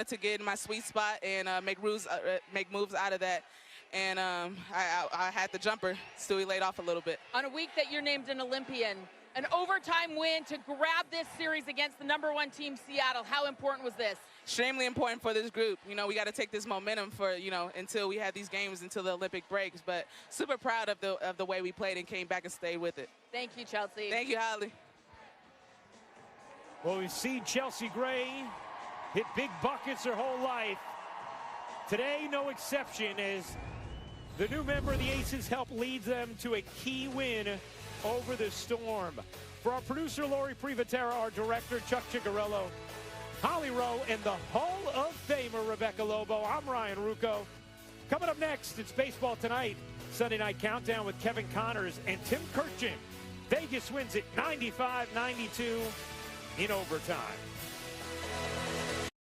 to get in my sweet spot and make moves out of that. And I had the jumper. Stewie laid off a little bit. On a week that you're named an Olympian, an overtime win to grab this series against the #1 team, Seattle. How important was this? Extremely important for this group. You know, we got to take this momentum for, you know, until we have these games, until the Olympic breaks. But super proud of the way we played and came back and stayed with it. Thank you, Chelsea. Thank you, Holly. Well, we've seen Chelsea Gray hit big buckets her whole life. Today, no exception, as the new member of the Aces helped lead them to a key win over the Storm. For our producer, Lori Privatera, our director, Chuck Chigarello, Holly Rowe, and the Hall of Famer, Rebecca Lobo, I'm Ryan Rucco. Coming up next, it's Baseball Tonight, Sunday Night Countdown with Kevin Connors and Tim Kirchin. Vegas wins it 95-92 in overtime.